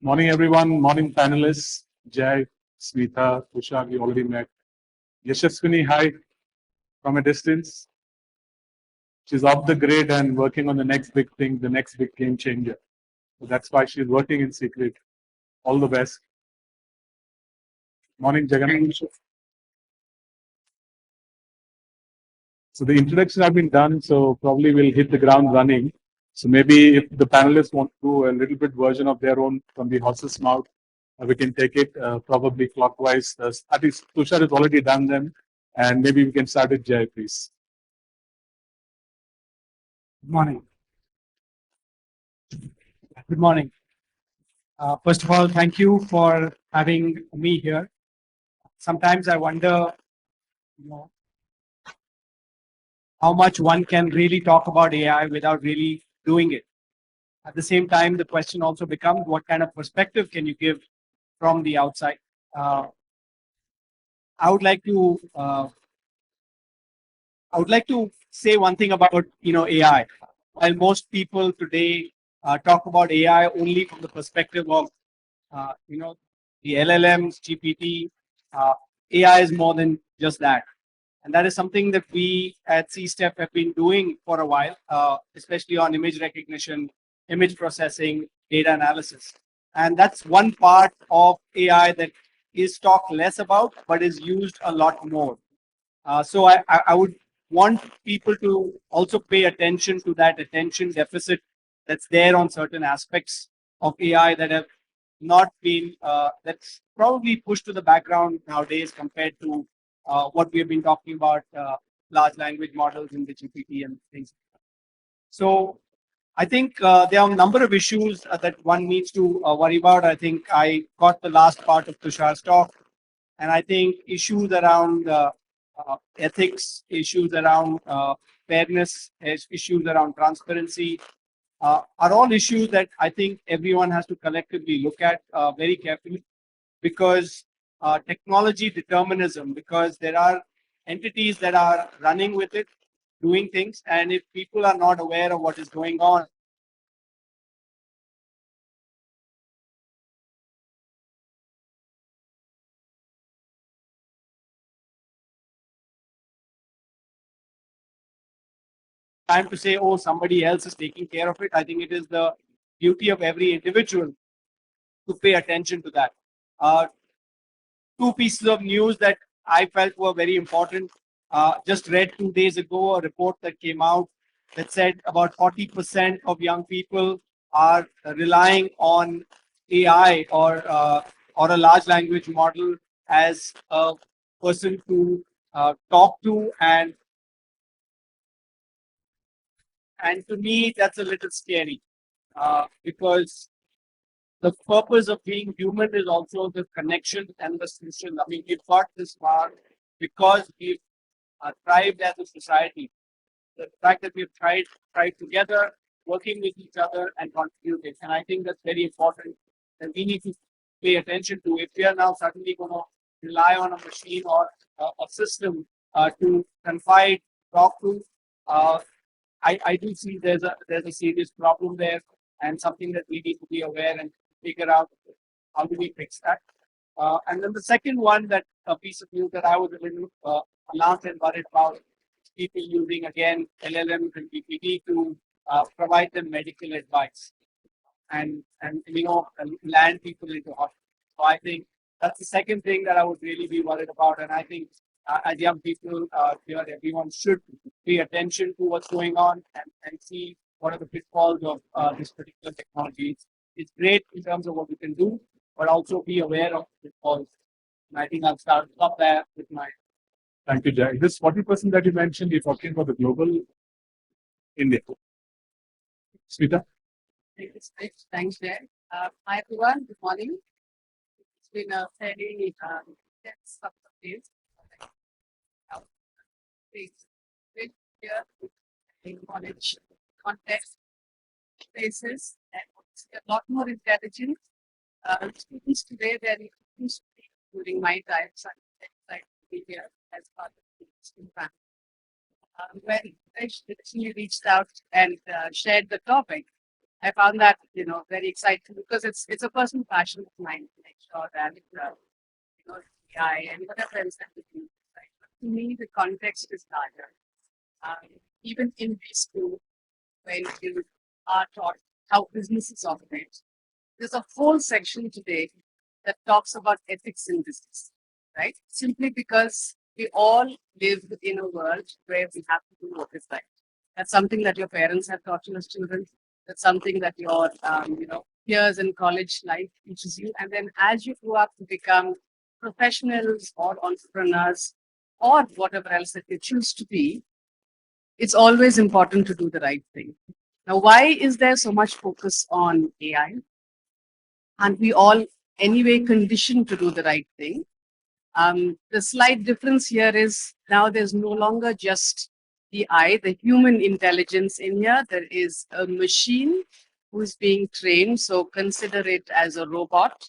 Morning, everyone. Morning, panelists. Jai, Smita, Tushar, we already met. Yeshasvini, hi, from a distance. She's off the grid and working on the next big thing, the next big game changer. So that's why she's working in secret. All the best. Morning, Jagannath. So the introduction have been done, so probably we'll hit the ground running. So maybe if the panelists want to do a little bit version of their own from the horse's mouth, we can take it probably clockwise. At least Tushar has already done them, and maybe we can start with Jai, please. Good morning. Good morning. First of all, thank you for having me here. Sometimes I wonder, how much one can really talk about AI without really doing it. At the same time, the question also becomes, what kind of perspective can you give from the outside? I would like to say one thing about AI. While most people today talk about AI only from the perspective of the LLMs, GPT, AI is more than just that. And that is something that we at C-Step have been doing for a while, especially on image recognition, image processing, data analysis. And that's one part of AI that is talked less about, but is used a lot more. So I would want people to also pay attention to that attention deficit that's there on certain aspects of AI that have not been, that's probably pushed to the background nowadays compared to what we have been talking about, large language models in the GPT and things. So I think there are a number of issues that one needs to worry about. I think I got the last part of Tushar's talk, and I think issues around ethics, issues around fairness, issues around transparency are all issues that I think everyone has to collectively look at very carefully, because technology determinism, because there are entities that are running with it, doing things, and if people are not aware of what is going on, time to say, oh, somebody else is taking care of it. I think it is the duty of every individual to pay attention to that. Two pieces of news that I felt were very important. Just read 2 days ago a report that came out that said about 40% of young people are relying on AI or a large language model as a person to talk to, and to me that's a little scary because the purpose of being human is also the connection and the social. I mean, we've got this far because we've thrived as a society. The fact that we've tried together, working with each other and contributing. And I think that's very important that we need to pay attention to. If we are now suddenly going to rely on a machine or a system to confide, talk to, I do see there's a serious problem there and something that we need to be aware and figure out how do we fix that. And then the second one, that a piece of news that I was a little alarmed and worried about, is people using again LLMs and GPT to provide them medical advice and land people into hospital. So I think that's the second thing that I would really be worried about. And I think as young people here, everyone should pay attention to what's going on and see what are the pitfalls of this particular technology. It's great in terms of what we can do, but also be aware of the pitfalls. And I think I'll stop there with my. Thank you, Jai. This 40% that you mentioned, you're talking about the global India. Smita? Thanks, Jay. Hi, everyone. Good morning. It's been a fairly intense couple of days. With here in knowledge, context, places, and a lot more intelligence. Students today, they're used to be during my time, so I'm to be here as part of the student family. When I actually reached out and shared the topic, I found that, very exciting because it's a personal passion of mine to make sure that, AI and whatever else that we do. Right? But to me, the context is larger. Even in preschool, when you are taught how businesses operate, there's a whole section today that talks about ethics in business, right? Simply because we all live in a world where we have to do what is right. That's something that your parents have taught you as children. That's something that your peers in college life teaches you. And then as you grow up to become professionals or entrepreneurs or whatever else that you choose to be, it's always important to do the right thing. Now, why is there so much focus on AI? And we all anyway conditioned to do the right thing. The slight difference here is now there's no longer just the eye, the human intelligence in here. There is a machine who is being trained. So consider it as a robot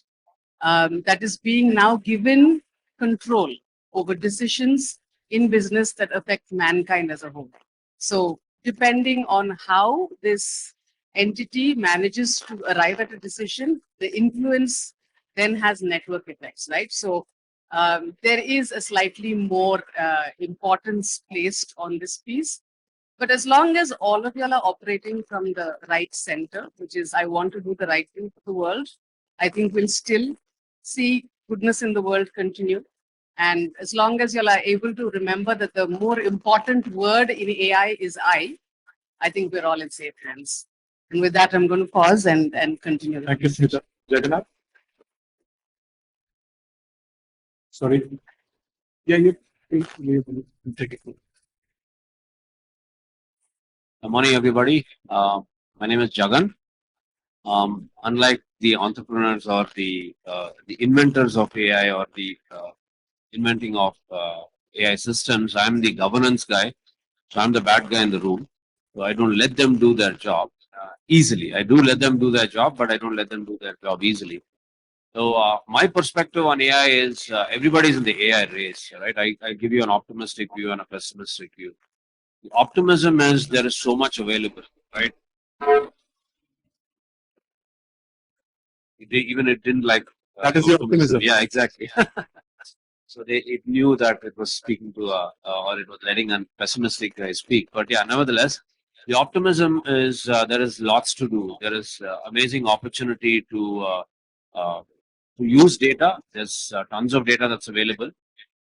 that is being now given control over decisions in business that affect mankind as a whole. So depending on how this entity manages to arrive at a decision, the influence then has network effects, right? So there is a slightly more importance placed on this piece. But as long as all of y'all are operating from the right center, which is I want to do the right thing for the world, I think we'll still see goodness in the world continue. And as long as y'all are able to remember that the more important word in AI is I think we're all in safe hands. And with that, I'm going to pause and continue. Thank you, Smita. Jagannath? Sorry. Yeah, you take it. Good morning, everybody. My name is Jagan. Unlike the entrepreneurs or the inventors of AI or the inventing of AI systems, I'm the governance guy. So I'm the bad guy in the room. So I don't let them do their job easily. I do let them do their job, but I don't let them do their job easily. So my perspective on AI is everybody's in the AI race, right? I give you an optimistic view and a pessimistic view. The optimism is there is so much available, right? Even it didn't like that is the optimism. Yeah, exactly. So it knew that it was speaking to or it was letting a pessimistic guy speak. But yeah, nevertheless, the optimism is there is lots to do. There is amazing opportunity to use data. There's tons of data that's available.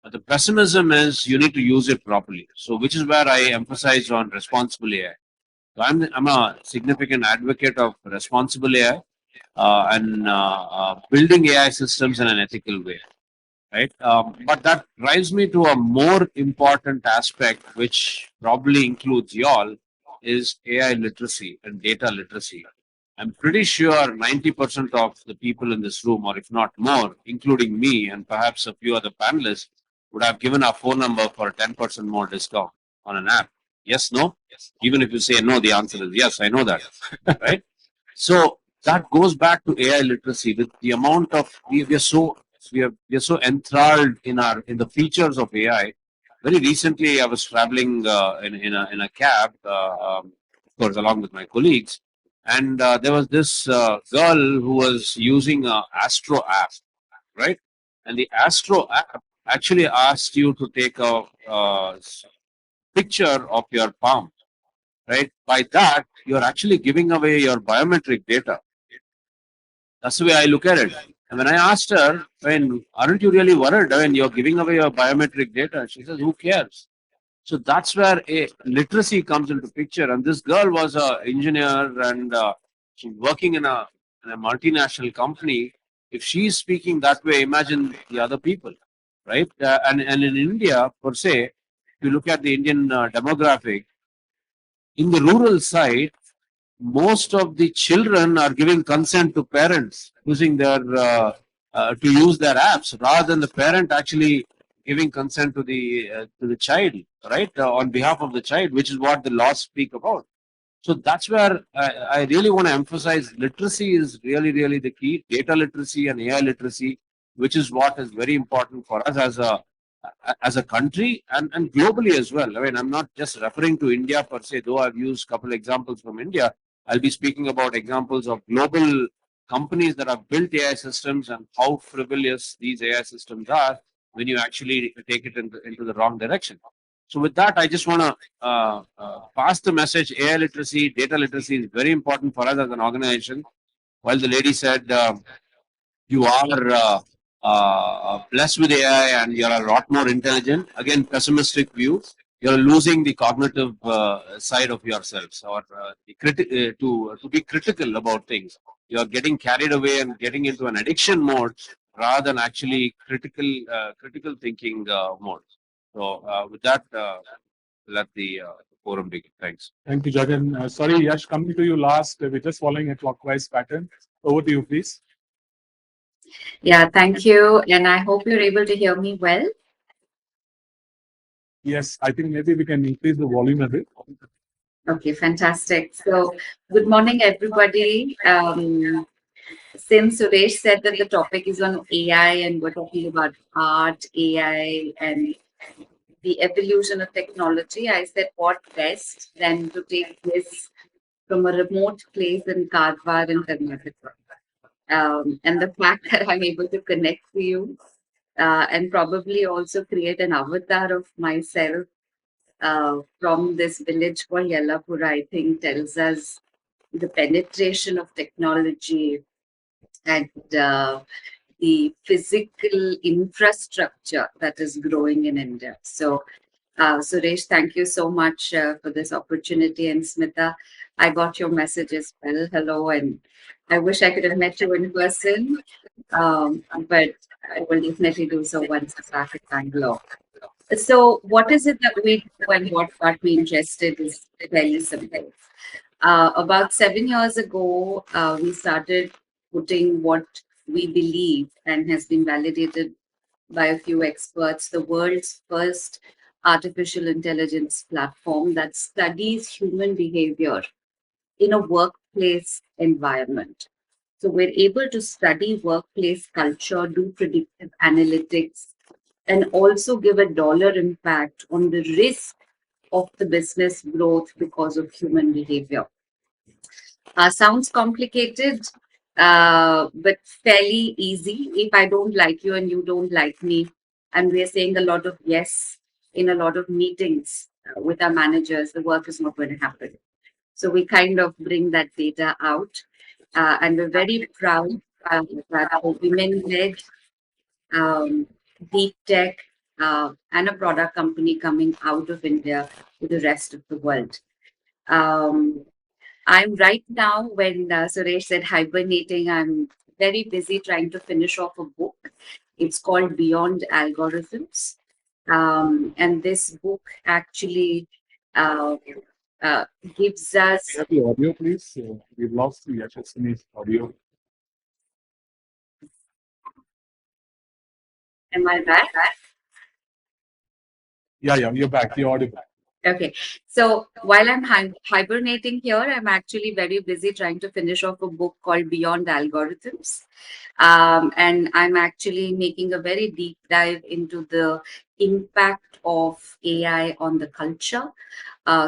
But the pessimism is you need to use it properly. So which is where I emphasize on responsible AI. So I'm a significant advocate of responsible AI and building AI systems in an ethical way, right? But that drives me to a more important aspect, which probably includes y'all, is AI literacy and data literacy. I'm pretty sure 90% of the people in this room, or if not more, including me and perhaps a few other panelists, would have given our phone number for a 10% more discount on an app. Yes, no? Yes. Even if you say no, the answer is yes, I know that, right? So that goes back to AI literacy. With the amount of we are so enthralled in the features of AI. Very recently, I was traveling in a cab, of course, along with my colleagues, and there was this girl who was using a Astro app, right? And the Astro app actually asked you to take a picture of your palm, right? By that, you're actually giving away your biometric data. That's the way I look at it. And when I asked her, aren't you really worried when you're giving away your biometric data? She says, who cares? So that's where a literacy comes into picture. And this girl was an engineer and she's working in a multinational company. If she's speaking that way, imagine the other people, right? And in India, per se, if you look at the Indian demographic, in the rural side, most of the children are giving consent to parents using their to use their apps rather than the parent actually giving consent to the child, right, on behalf of the child, which is what the laws speak about. So that's where I really want to emphasize literacy is really the key. Data literacy and AI literacy, which is what is very important for us as a country and globally as well. I mean, I'm not just referring to India per se, though I've used a couple examples from India. I'll be speaking about examples of global companies that have built AI systems and how frivolous these AI systems are when you actually take it into the wrong direction. So with that, I just want to pass the message. AI literacy, data literacy is very important for us as an organization. While the lady said you are blessed with AI and you're a lot more intelligent, again, pessimistic view, you're losing the cognitive side of yourselves, or to be critical about things. You're getting carried away and getting into an addiction mode rather than actually critical thinking mode. So with that, let the forum begin. Thanks. Thank you, Jagan. Sorry, Yash, coming to you last. We're just following a clockwise pattern. Over to you, please. Yeah, thank you. And I hope you're able to hear me well. Yes, I think maybe we can increase the volume a bit. Okay, fantastic. So, good morning, everybody. Since Suresh said that the topic is on AI and we're talking about art, AI, and the evolution of technology, I said, what best than to take this from a remote place in Karwar in Karnataka. And the fact that I'm able to connect to you and probably also create an avatar of myself from this village called Yellapura, I think tells us the penetration of technology and the physical infrastructure that is growing in India. So, Suresh, thank you so much for this opportunity. And Smita, I got your message as well. Hello, and I wish I could have met you in person, but I will definitely do so once I'm back in Bangalore. So, what is it that we do and what got me interested is very simple. About 7 years ago, we started putting what we believe and has been validated by a few experts, the world's first artificial intelligence platform that studies human behavior in a workplace environment. So we're able to study workplace culture, do predictive analytics, and also give a dollar impact on the risk of the business growth because of human behavior. Sounds complicated, but fairly easy. If I don't like you and you don't like me, and we're saying a lot of yes in a lot of meetings with our managers, the work is not going to happen. So we kind of bring that data out, and we're very proud that our women-led deep tech and a product company coming out of India to the rest of the world. I'm right now, when Suresh said hibernating, I'm very busy trying to finish off a book. It's called Beyond Algorithms. And this book actually uh, gives us. We have the audio, please. We've lost the Yeshasvini's audio. Am I back? Yeah, you're back. The audio back. Okay. So while I'm hibernating here, I'm actually very busy trying to finish off a book called Beyond Algorithms. And I'm actually making a very deep dive into the impact of AI on the culture.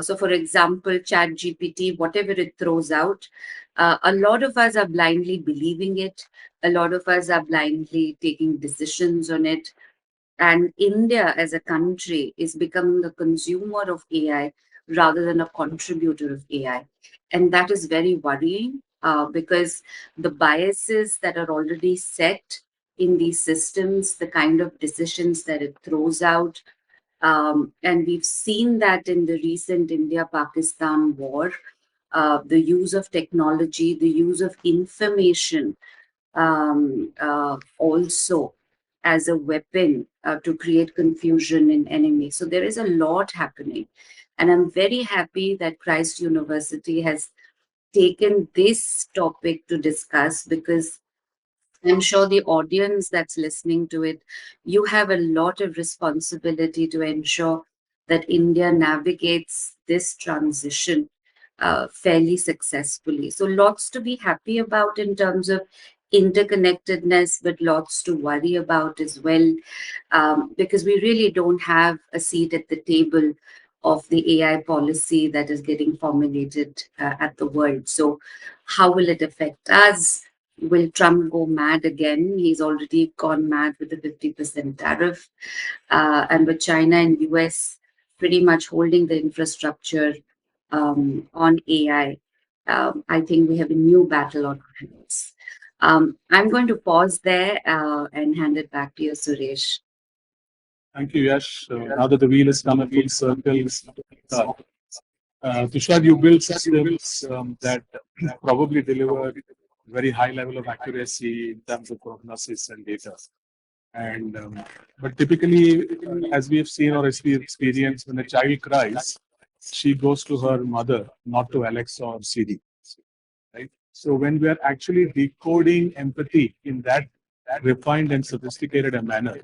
So, for example, ChatGPT, whatever it throws out, a lot of us are blindly believing it. A lot of us are blindly taking decisions on it. And India as a country is becoming a consumer of AI rather than a contributor of AI. And that is very worrying because the biases that are already set in these systems, the kind of decisions that it throws out, and we've seen that in the recent India Pakistan war, the use of technology, the use of information also as a weapon to create confusion in enemies. So there is a lot happening. And I'm very happy that Christ University has taken this topic to discuss, because I'm sure the audience that's listening to it, you have a lot of responsibility to ensure that India navigates this transition fairly successfully. So, lots to be happy about in terms of interconnectedness, but lots to worry about as well, because we really don't have a seat at the table of the AI policy that is getting formulated at the world. So, how will it affect us? Will Trump go mad again? He's already gone mad with the 50% tariff. And with China and US pretty much holding the infrastructure on AI, I think we have a new battle on our hands. I'm going to pause there and hand it back to you, Suresh. Thank you, Yash. Now that the wheel has come a full circle, Tushar, you build systems that probably deliver very high level of accuracy in terms of prognosis and data. And but typically, as we have seen or as we experience, when a child cries, she goes to her mother, not to Alexa or Siri. Right. So when we are actually decoding empathy in that refined and sophisticated a manner,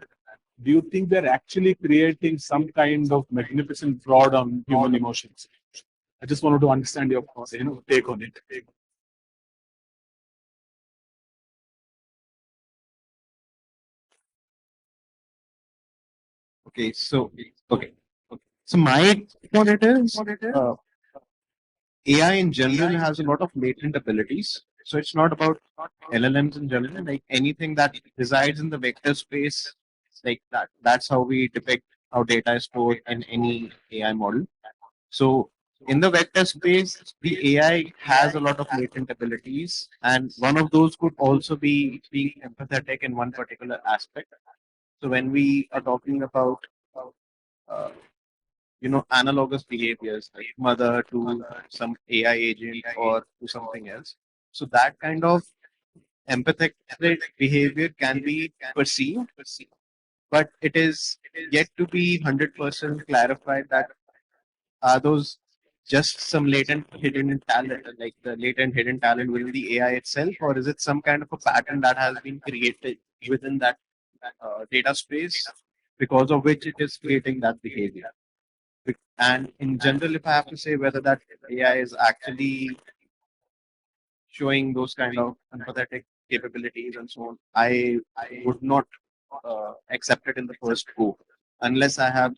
do you think they're actually creating some kind of magnificent fraud on human emotions? I just wanted to understand your take on it. Okay, so okay, so my take on it is AI in general has a lot of latent abilities. So it's not about LLMs in general, like anything that resides in the vector space, like that. That's how we depict how data is stored in any AI model. So in the vector space, the AI has a lot of latent abilities, and one of those could also be being empathetic in one particular aspect. So when we are talking about uh, analogous behaviors like mother to some AI agent or to something else. So that kind of empathetic behavior can be perceived, but it is yet to be 100% clarified that are those just some latent hidden talent, like the latent hidden talent within the AI itself, or is it some kind of a pattern that has been created within that data space because of which it is creating that behavior? And in general, if I have to say whether that AI is actually showing those kind of empathetic capabilities and so on, I would not accept it in the first go unless I have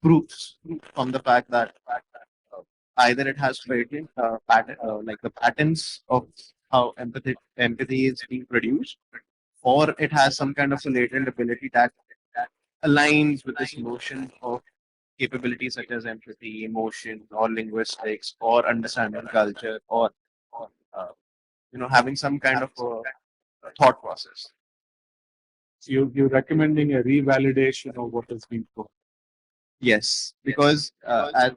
proofs from the fact that either it has like the patterns of how empathy is being produced, or it has some kind of a latent ability that aligns with this notion of capabilities such as empathy, emotion, or linguistics, or understanding culture, or having some kind of a thought process. So you're recommending a revalidation of what has been put. Yes, because as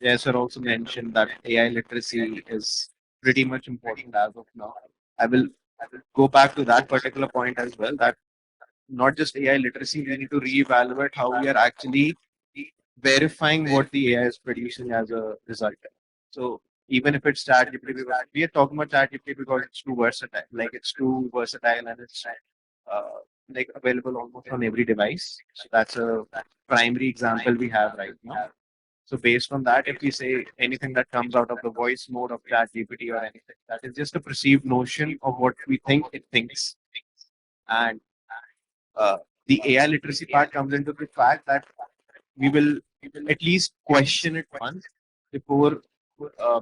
Yasser also mentioned that AI literacy is pretty much important as of now. I will go back to that particular point as well. That not just AI literacy, we need to reevaluate how we are actually verifying what the AI is producing as a result. So even if it's ChatGPT, we are talking about ChatGPT because it's too versatile. Like it's too versatile and it's uh, like available almost on every device. So that's a primary example we have right now. So based on that, if we say anything that comes out of the voice mode of ChatGPT or anything, that is just a perceived notion of what we think it thinks. And uh, the AI literacy part comes into the fact that we will at least question it once before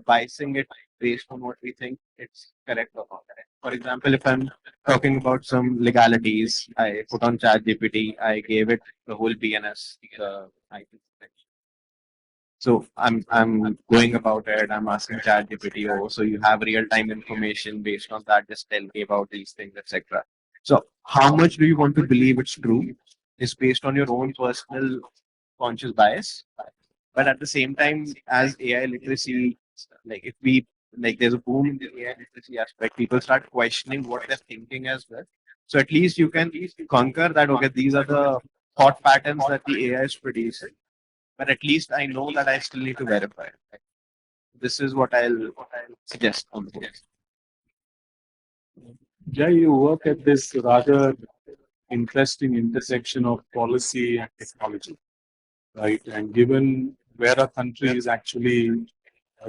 biasing it based on what we think it's correct or not correct. For example, if I'm talking about some legalities, I put on ChatGPT, I gave it the whole BNS. I think. So I'm going about it. I'm asking ChatGPT, oh, so you have real time information based on that. Just tell me about these things, etc. So how much do you want to believe it's true is based on your own personal conscious bias. But at the same time, as AI literacy, like if we like there's a boom in the AI literacy aspect, people start questioning what they're thinking as well. So at least you can conquer that. Okay, these are the thought patterns that the AI is producing, but at least I know that I still need to verify. This is what I'll suggest on the board. Jay, you work at this rather interesting intersection of policy and technology, right? And given where our country is actually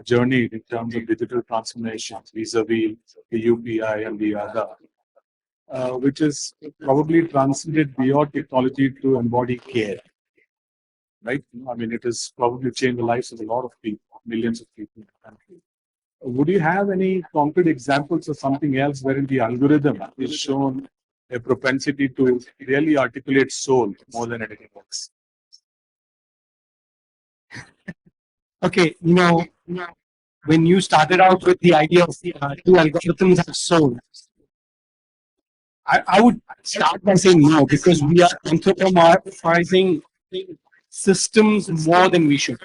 journeyed in terms of digital transformation vis-a-vis the UPI and the Aadhaar, which is probably transcended beyond technology to embody care. right? I mean, it has probably changed the lives of a lot of people, millions of people in the country. Would you have any concrete examples of something else wherein the algorithm is shown a propensity to really articulate soul more than anything else? Okay, when you started out with the idea of do algorithms have soul, I would start by saying no, because we are anthropomorphizing systems more than we should.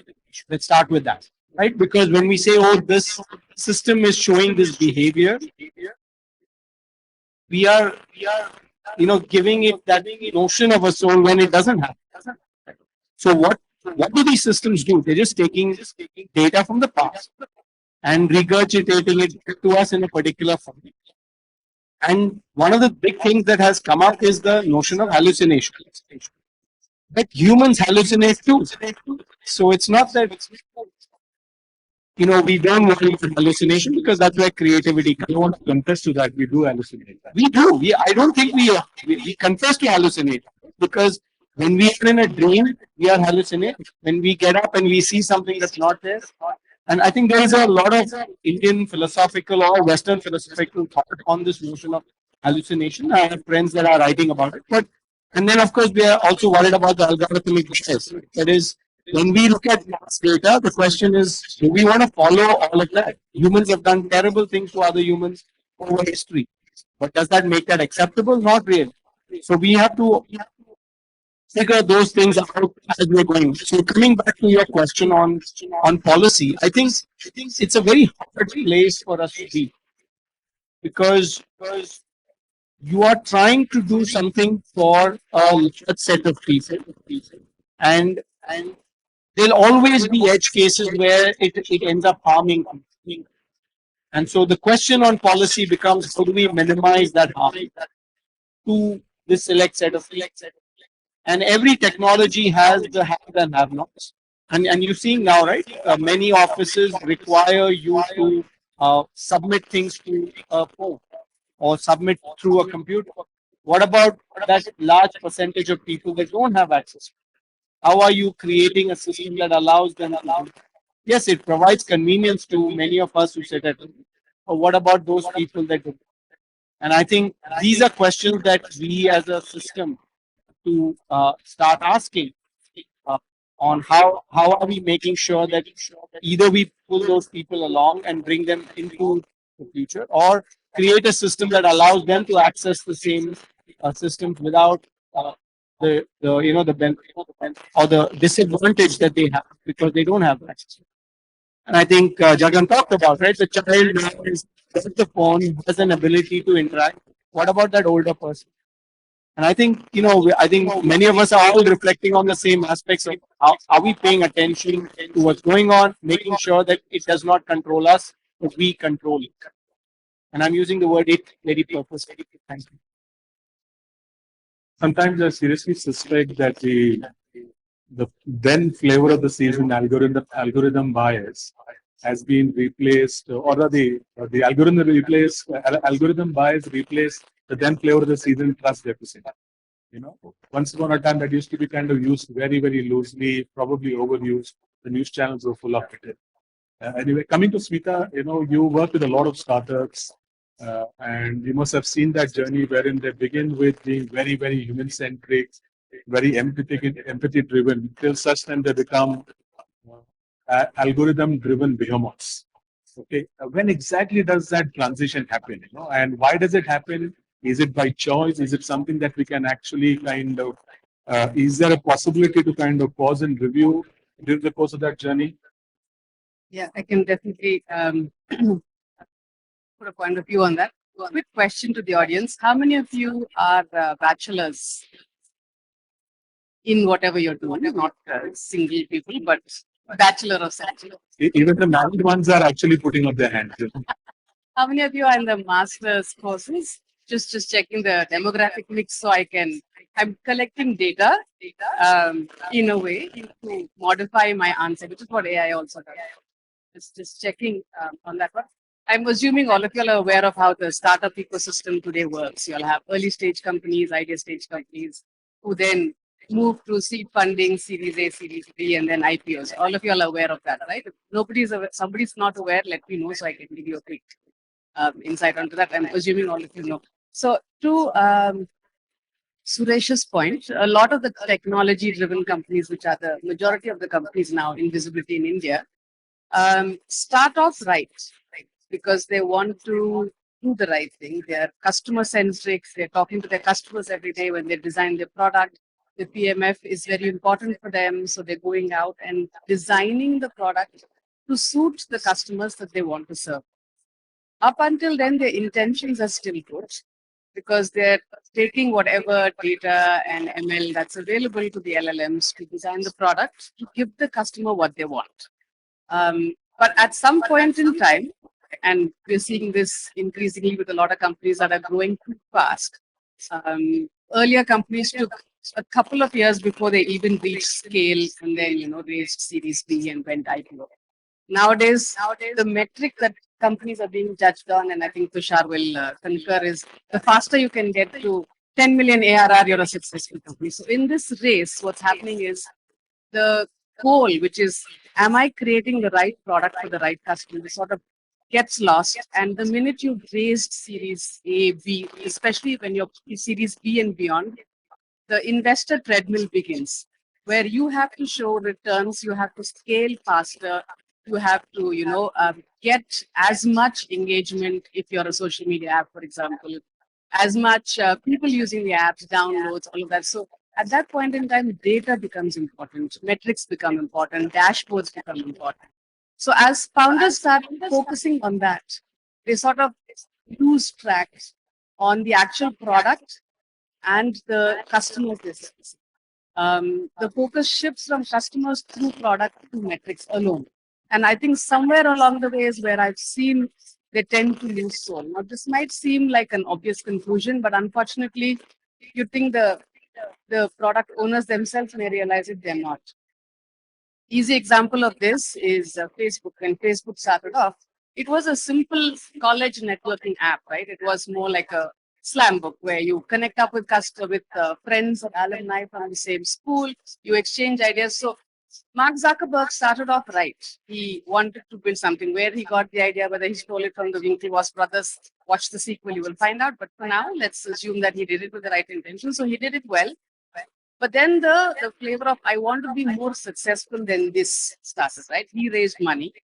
Let's start with that, right? Because when we say, oh, this system is showing this behavior, we are giving it that notion of a soul when it doesn't have. So what do these systems do? They're just taking data from the past and regurgitating it back to us in a particular form. And one of the big things that has come up is the notion of hallucination. But humans hallucinate too. So it's not that we don't want hallucination, because that's where creativity comes. I don't want to confess to that. We do hallucinate. We do. I don't think we confess to hallucinate, because when we are in a dream, we are hallucinating. When we get up and we see something that's not there. And I think there is a lot of Indian philosophical or Western philosophical thought on this notion of hallucination. I have friends that are writing about it. And then, of course, we are also worried about the algorithmic bias. That is, when we look at mass data, the question is, do we want to follow all of that? Humans have done terrible things to other humans over history. But does that make that acceptable? Not really. So we have to figure those things out as we're going. So coming back to your question on policy, I think it's a very hard place for us to be, because you are trying to do something for a large set of people, and there'll always be edge cases where it ends up harming people. And so the question on policy becomes, how do we minimize that harm to this select set of people? And every technology has the have and have nots. And you're seeing now, right? Many offices require you to submit things to a phone or submit through a computer. What about that large percentage of people that don't have access? How are you creating a system that allows them to do? Yes, it provides convenience to many of us who sit at home. But what about those people that don't? And I think these are questions that we as a system to start asking on how are we making sure that either we pull those people along and bring them into the future, or create a system that allows them to access the same systems without the benefit or the disadvantage that they have because they don't have access. And I think Jagan talked about, right, the child now is the phone, has an ability to interact. What about that older person? And I think, I think many of us are all reflecting on the same aspects of how are we paying attention to what's going on, making sure that it does not control us, but we control it. And I'm using the word it very purposefully. Thank you. Sometimes I seriously suspect that the then flavor of the season algorithm bias has been replaced, or the algorithm bias replaced the then flavor of the season trust deficit. Once upon a time that used to be kind of used very, very loosely, probably overused. The news channels were full of it. Anyway, coming to Smita, you work with a lot of startups, and you must have seen that journey wherein they begin with being very, very human-centric, very empathy-driven, till such time they become algorithm-driven behemoths. Okay, when exactly does that transition happen? And why does it happen? Is it by choice? Is it something that we can actually kind of? Is there a possibility to kind of pause and review during the course of that journey? Yeah, I can definitely put a point of view on that. Quick question to the audience. How many of you are bachelors in whatever you're doing? Not single people, but bachelor of something. Even the married ones are actually putting up their hands. How many of you are in the master's courses? Just checking the demographic mix so I'm collecting data in a way to modify my answer, which is what AI also does. Just checking on that one. I'm assuming all of you are aware of how the startup ecosystem today works. You'll have early stage companies, idea stage companies, who then move to seed funding, Series A, Series B, and then IPOs. All of you are aware of that, right? If nobody's aware, somebody's not aware, let me know so I can give you a quick insight onto that. I'm assuming all of you know. So to Suresh's point, a lot of the technology-driven companies, which are the majority of the companies now in visibility in India, start off right, because they want to do the right thing. They're customer centric. They're talking to their customers every day when they design their product. The PMF is very important for them, so they're going out and designing the product to suit the customers that they want to serve. Up until then, their intentions are still good because they're taking whatever data and ML that's available to the LLMs to design the product to give the customer what they want. But at some point in time, and we're seeing this increasingly with a lot of companies that are growing too fast. Earlier companies took a couple of years before they even reached scale and then, raised Series B and went IPO. Nowadays, the metric that companies are being judged on, and I think Tushar will concur, is the faster you can get to 10 million ARR, you're a successful company. So in this race, what's happening is the goal, which is, am I creating the right product for the right customer, sort of gets lost. And the minute you've raised Series A, B, especially when you're Series B and beyond, the investor treadmill begins, where you have to show returns, you have to scale faster, you have to, get as much engagement if you're a social media app, for example, as much people using the apps, downloads, all of that. So at that point in time, data becomes important, metrics become important, dashboards become important. So as founders start focusing on that, they sort of lose track on the actual product and the customer business. The focus shifts from customers through product to metrics alone. And I think somewhere along the way is where I've seen they tend to lose soul. Now, this might seem like an obvious conclusion, but unfortunately, you think the product owners themselves may realize it, they're not. Easy example of this is Facebook. When Facebook started off, it was a simple college networking app, right? It was more like a slam book where you connect up with friends or alumni from the same school, you exchange ideas. So Mark Zuckerberg started off right. He wanted to build something. Where he got the idea, whether he stole it from the Winklevoss brothers, watch the sequel, you will find out. But for now, let's assume that he did it with the right intention. So he did it well. But then the flavor of, I want to be more successful than this started, right? He raised money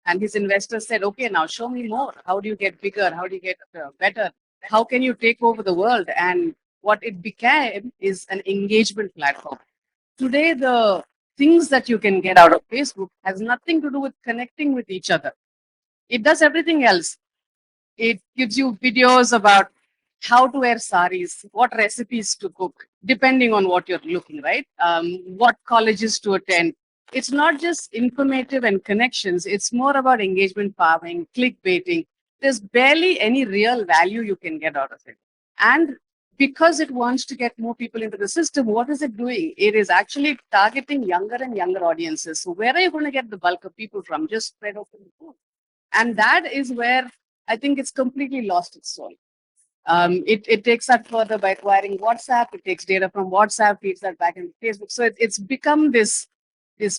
and his investors said, okay, now show me more. How do you get bigger? How do you get better? How can you take over the world? And what it became is an engagement platform. Today, the things that you can get out of Facebook has nothing to do with connecting with each other. It does everything else. It gives you videos about how to wear saris, what recipes to cook, depending on what you're looking, right? What colleges to attend. It's not just informative and connections. It's more about engagement farming, clickbaiting. There's barely any real value you can get out of it. And because it wants to get more people into the system, what is it doing? It is actually targeting younger and younger audiences. So where are you going to get the bulk of people from? Just spread open the board. And that is where I think it's completely lost its soul. It takes that further by acquiring WhatsApp. It takes data from WhatsApp, feeds that back into Facebook. So it's become this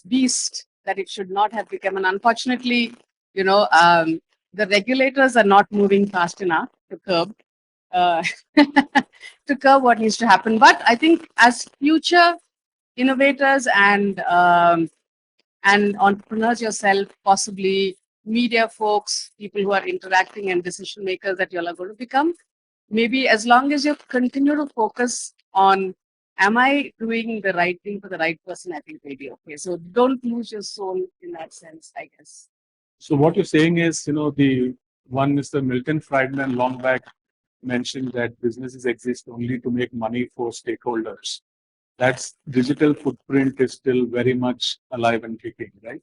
beast that it should not have become. And unfortunately, the regulators are not moving fast enough to curb to curb what needs to happen. But I think as future innovators and entrepreneurs yourself, possibly media folks, people who are interacting and decision makers that you all are going to become, maybe as long as you continue to focus on, am I doing the right thing for the right person, I think we'll be okay. So don't lose your soul in that sense, I guess. So what you're saying is, the one Mr. Milton Friedman long back mentioned that businesses exist only to make money for stakeholders. That's digital footprint is still very much alive and kicking, right?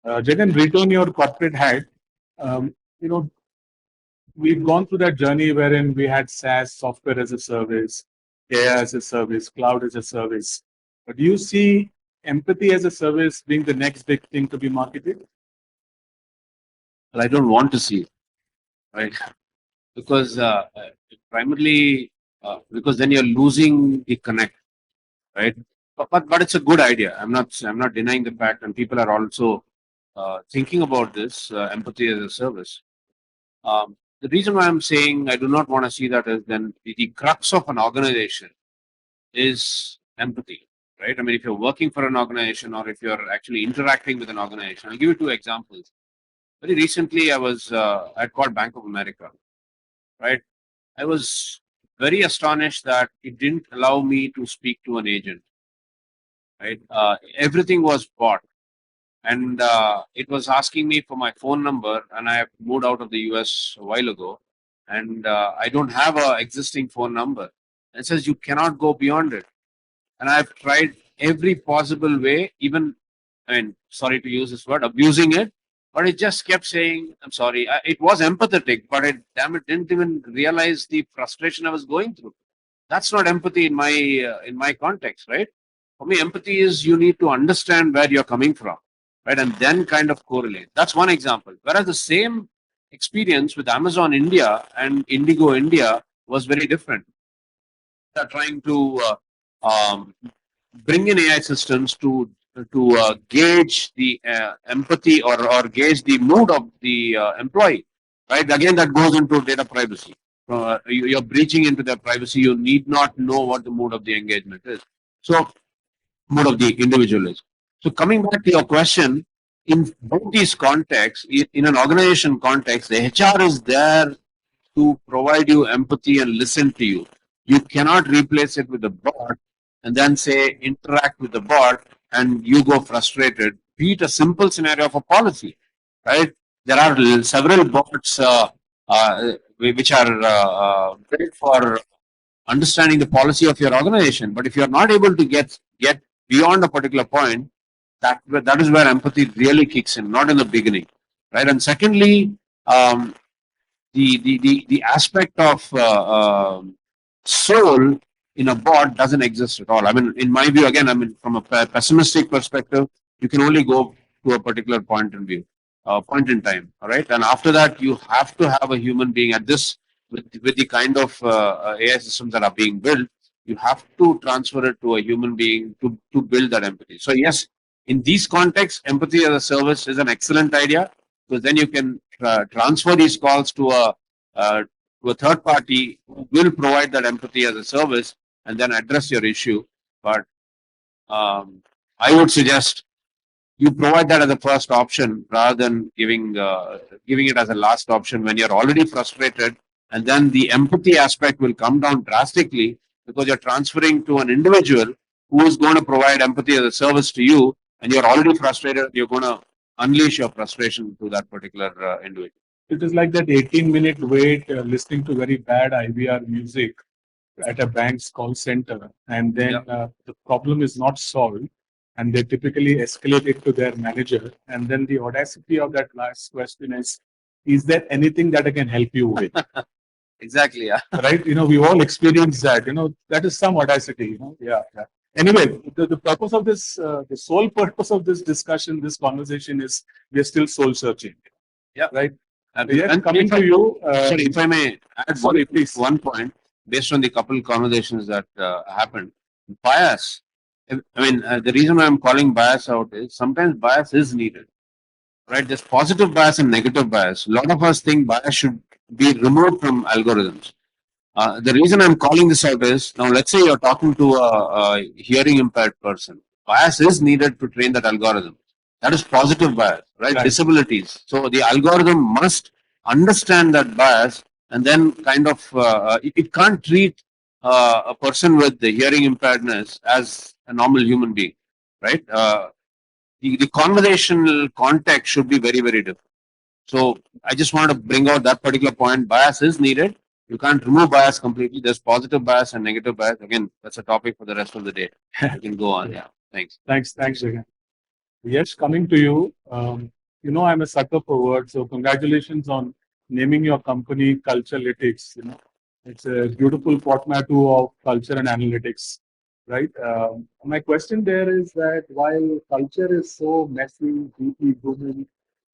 Jagan, return your corporate hat. Um, you know, we've gone through that journey wherein we had SaaS, software as a service, AI as a service, cloud as a service. But do you see empathy as a service being the next big thing to be marketed? But I don't want to see it, right? Because primarily, because then you're losing the connect, right? but it's a good idea. I'm not denying the fact, and people are also thinking about this empathy as a service. The reason why I'm saying I do not want to see that is then the crux of an organization is empathy, right? I mean, if you're working for an organization or if you're actually interacting with an organization, I'll give you two examples. Very recently, I was at called Bank of America, right? I was very astonished that it didn't allow me to speak to an agent, right? Everything was bought, and it was asking me for my phone number, and I have moved out of the US a while ago, and I don't have a existing phone number. It says you cannot go beyond it, and I've tried every possible way, even, I mean, sorry to use this word, abusing it, but it just kept saying, I'm sorry. It was empathetic, but it, damn it, didn't even realize the frustration I was going through. That's not empathy in my context, right? For me, empathy is you need to understand where you're coming from, right, and then kind of correlate. That's one example. Whereas the same experience with Amazon India and Indigo India was very different. They're trying to bring in AI systems to gauge the empathy or gauge the mood of the employee. Right. Again, that goes into data privacy. You're breaching into their privacy. You need not know what the mood of the engagement is. So, mood of the individual is. So, coming back to your question, in both these contexts, in an organization context, the HR is there to provide you empathy and listen to you. You cannot replace it with a bot and then say interact with the bot and you go frustrated. Be it a simple scenario of a policy, right? There are several bots which are built for understanding the policy of your organization. But if you're not able to get beyond a particular point, that is where empathy really kicks in, not in the beginning, right? And secondly, um, the aspect of soul in a bot doesn't exist at all. I mean, in my view, again, I mean, from a pessimistic perspective, you can only go to a particular point in time. All right, and after that, you have to have a human being at this with the kind of AI systems that are being built. You have to transfer it to a human being to build that empathy. So yes, in these contexts, empathy as a service is an excellent idea because then you can transfer these calls uh, to a third party who will provide that empathy as a service and then address your issue. But I would suggest you provide that as a first option rather than giving it as a last option when you're already frustrated, and then the empathy aspect will come down drastically because you're transferring to an individual who is going to provide empathy as a service to you, and you're already frustrated. You're going to unleash your frustration to that particular individual. It is like that 18-minute wait listening to very bad IVR music at a bank's call center, and then the problem is not solved, and they typically escalate it to their manager, and then the audacity of that last question is there anything that I can help you with? Exactly. Yeah. Right? We all experience that. That is some audacity. Yeah. Anyway, the purpose of this, the sole purpose of this discussion, this conversation is we are still soul searching. Yeah. Right. And coming to you. Sorry, if I may add please. one point based on the couple conversations that happened. Bias. I mean, the reason why I'm calling bias out is sometimes bias is needed. Right? There's positive bias and negative bias. A lot of us think bias should be removed from algorithms. The reason I'm calling this out is now, let's say you're talking to a hearing impaired person. Bias is needed to train that algorithm. That is positive bias, right? Disabilities. So the algorithm must understand that bias and then kind of, it can't treat a person with the hearing impairedness as a normal human being, right? The conversational context should be very, very different. So I just want to bring out that particular point. Bias is needed. You can't remove bias completely. There's positive bias and negative bias. Again, that's a topic for the rest of the day. You can go on. Yeah. Thanks. Thanks again. Yes, coming to you. I'm a sucker for words. So congratulations on naming your company Culturelytics. It's a beautiful portmanteau of culture and analytics, right? My question there is that while culture is so messy, deeply human,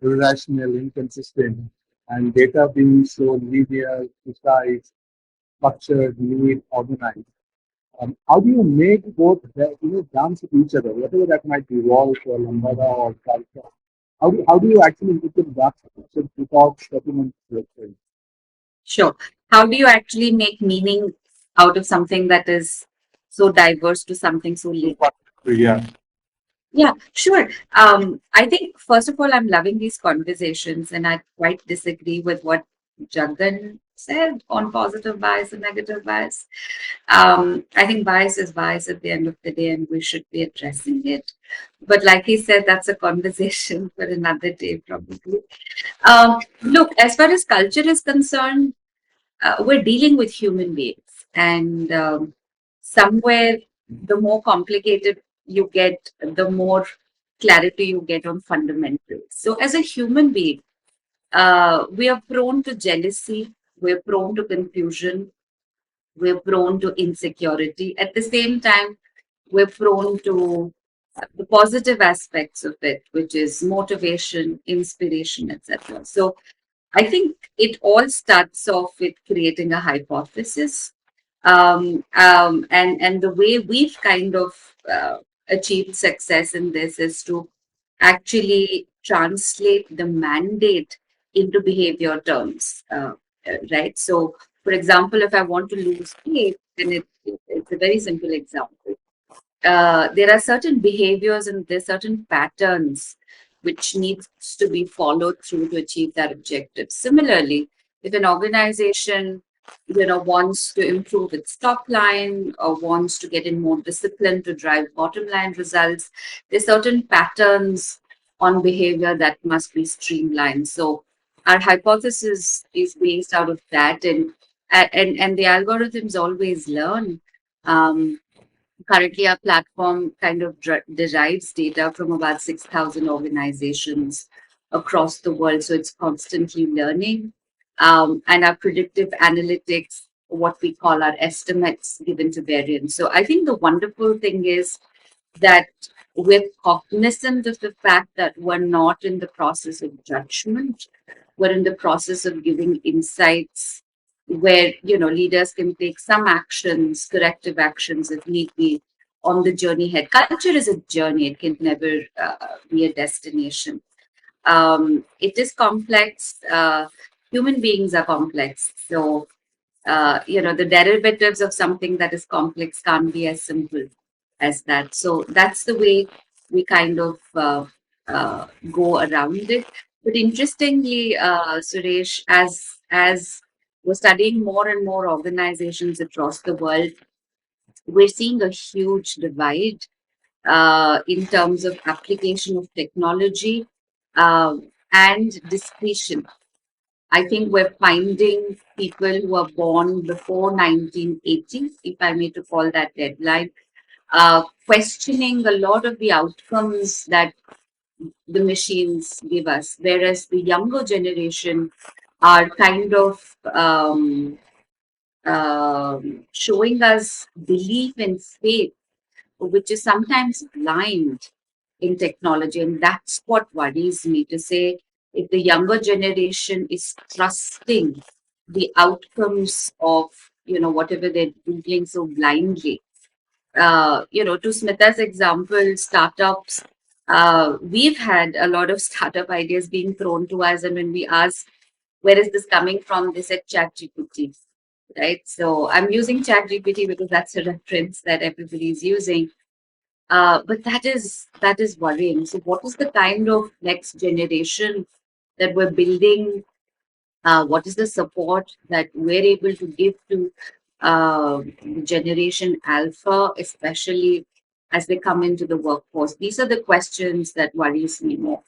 irrational, inconsistent, and data being so linear, precise, structured, neat, organized, How do you make both dance with each other, whatever that might be, waltz or lambada or salsa? How do you actually make them dance with each other without stepping on the stage? Sure. How do you actually make meaning out of something that is so diverse to something so little? Yeah. Yeah, sure. I think first of all, I'm loving these conversations, and I quite disagree with what Jagan said on positive bias and negative bias. I think bias is bias at the end of the day, and we should be addressing it. But like he said, that's a conversation for another day, probably. Look, as far as culture is concerned, we're dealing with human beings, and somewhere the more complicated you get, the more clarity you get on fundamentals. So, as a human being, we are prone to jealousy, we're prone to confusion, we're prone to insecurity. At the same time, we're prone to the positive aspects of it, which is motivation, inspiration, etc. So I think it all starts off with creating a hypothesis. And the way we've kind of achieved success in this is to actually translate the mandate into behavior terms, right? So, for example, if I want to lose weight, then it's a very simple example. There are certain behaviors and there are certain patterns which needs to be followed through to achieve that objective. Similarly, if an organization wants to improve its top line or wants to get in more discipline to drive bottom line results, there's certain patterns on behavior that must be streamlined. So our hypothesis is based out of that, and the algorithms always learn. Um, Currently, our platform kind of derives data from about 6,000 organizations across the world. So it's constantly learning. And our predictive analytics, what we call our estimates given to variance. So I think the wonderful thing is that we're cognizant of the fact that we're not in the process of judgment. We're in the process of giving insights where leaders can take some actions, corrective actions if need be, on the journey ahead. Culture is a journey; it can never be a destination. It is complex. Human beings are complex, so the derivatives of something that is complex can't be as simple as that. So that's the way we kind of go around it. But interestingly, Suresh, as we're studying more and more organizations across the world, we're seeing a huge divide in terms of application of technology and discretion. I think we're finding people who are born before 1980, if I may to call that deadline, questioning a lot of the outcomes that the machines give us, whereas the younger generation are kind of showing us belief and faith, which is sometimes blind in technology. And that's what worries me, to say if the younger generation is trusting the outcomes of whatever they're doing so blindly. To Smita's example, startups, we've had a lot of startup ideas being thrown to us, and when we ask where is this coming from, they said ChatGPT, right? So I'm using ChatGPT because that's a reference that everybody is using. But that is worrying. So, what is the kind of next generation that we're building? What is the support that we're able to give to Generation Alpha, especially as they come into the workforce? These are the questions that worries me more.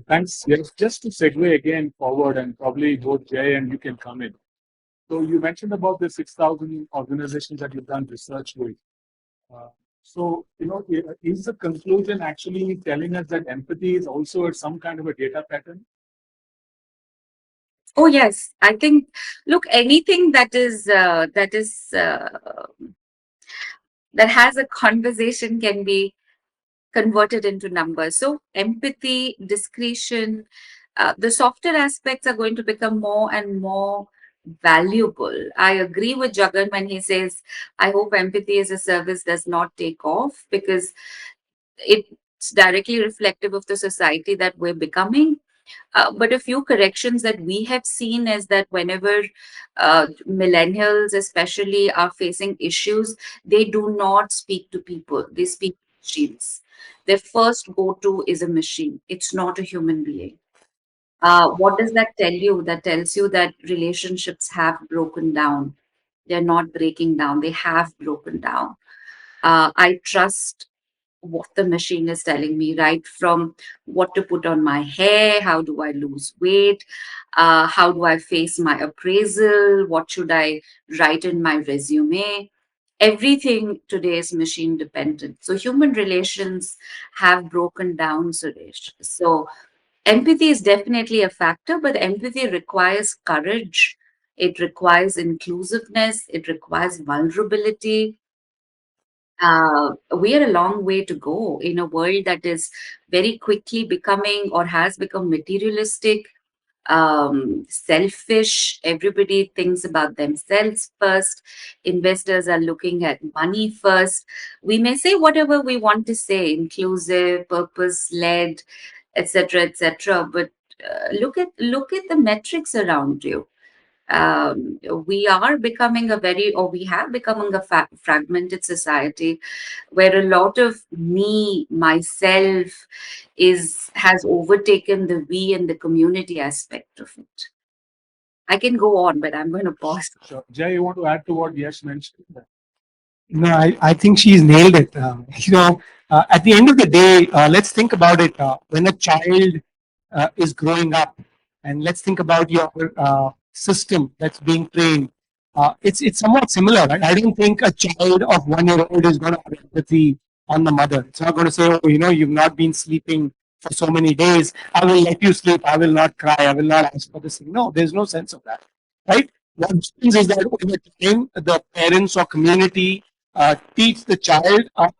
Thanks. Yes, just to segue again forward, and probably both Jay and you can come in. So you mentioned about the 6,000 organizations that you've done research with. Uh, so, is the conclusion actually telling us that empathy is also some kind of a data pattern? Oh yes, I think. Look, anything that has a conversation can be converted into numbers. So empathy, discretion, the softer aspects are going to become more and more valuable. I agree with Jagan when he says, I hope empathy as a service does not take off, because it's directly reflective of the society that we're becoming. But a few corrections that we have seen is that whenever millennials, especially, are facing issues, they do not speak to people, they speak to machines. Their first go to is a machine, it's not a human being. What does that tell you? That tells you that relationships have broken down. They're not breaking down, they have broken down. I trust what the machine is telling me, right from what to put on my hair, how do I lose weight, how do I face my appraisal, what should I write in my resume. Everything today is machine dependent. So human relations have broken down, Suresh. So empathy is definitely a factor, but empathy requires courage. It requires inclusiveness. It requires vulnerability. We are a long way to go in a world that is very quickly becoming or has become materialistic, selfish. Everybody thinks about themselves first. Investors are looking at money first. We may say whatever we want to say, inclusive, purpose-led, etc., etc. But look at the metrics around you. We are becoming a very, or we have becoming a fragmented society where a lot of me, myself, has overtaken the we and the community aspect of it. I can go on, but I'm going to pause. Sure. Jay, you want to add to what Yash mentioned? No, I think she's nailed it. At the end of the day, let's think about it. When a child is growing up, and let's think about your system that's being trained. It's somewhat similar, right? I don't think a child of 1 year old is going to have empathy on the mother. It's not going to say, oh, you've not been sleeping for so many days. I will let you sleep. I will not cry. I will not ask for this thing. No, there's no sense of that, right? What happens is that over time, the parents or community teach the child about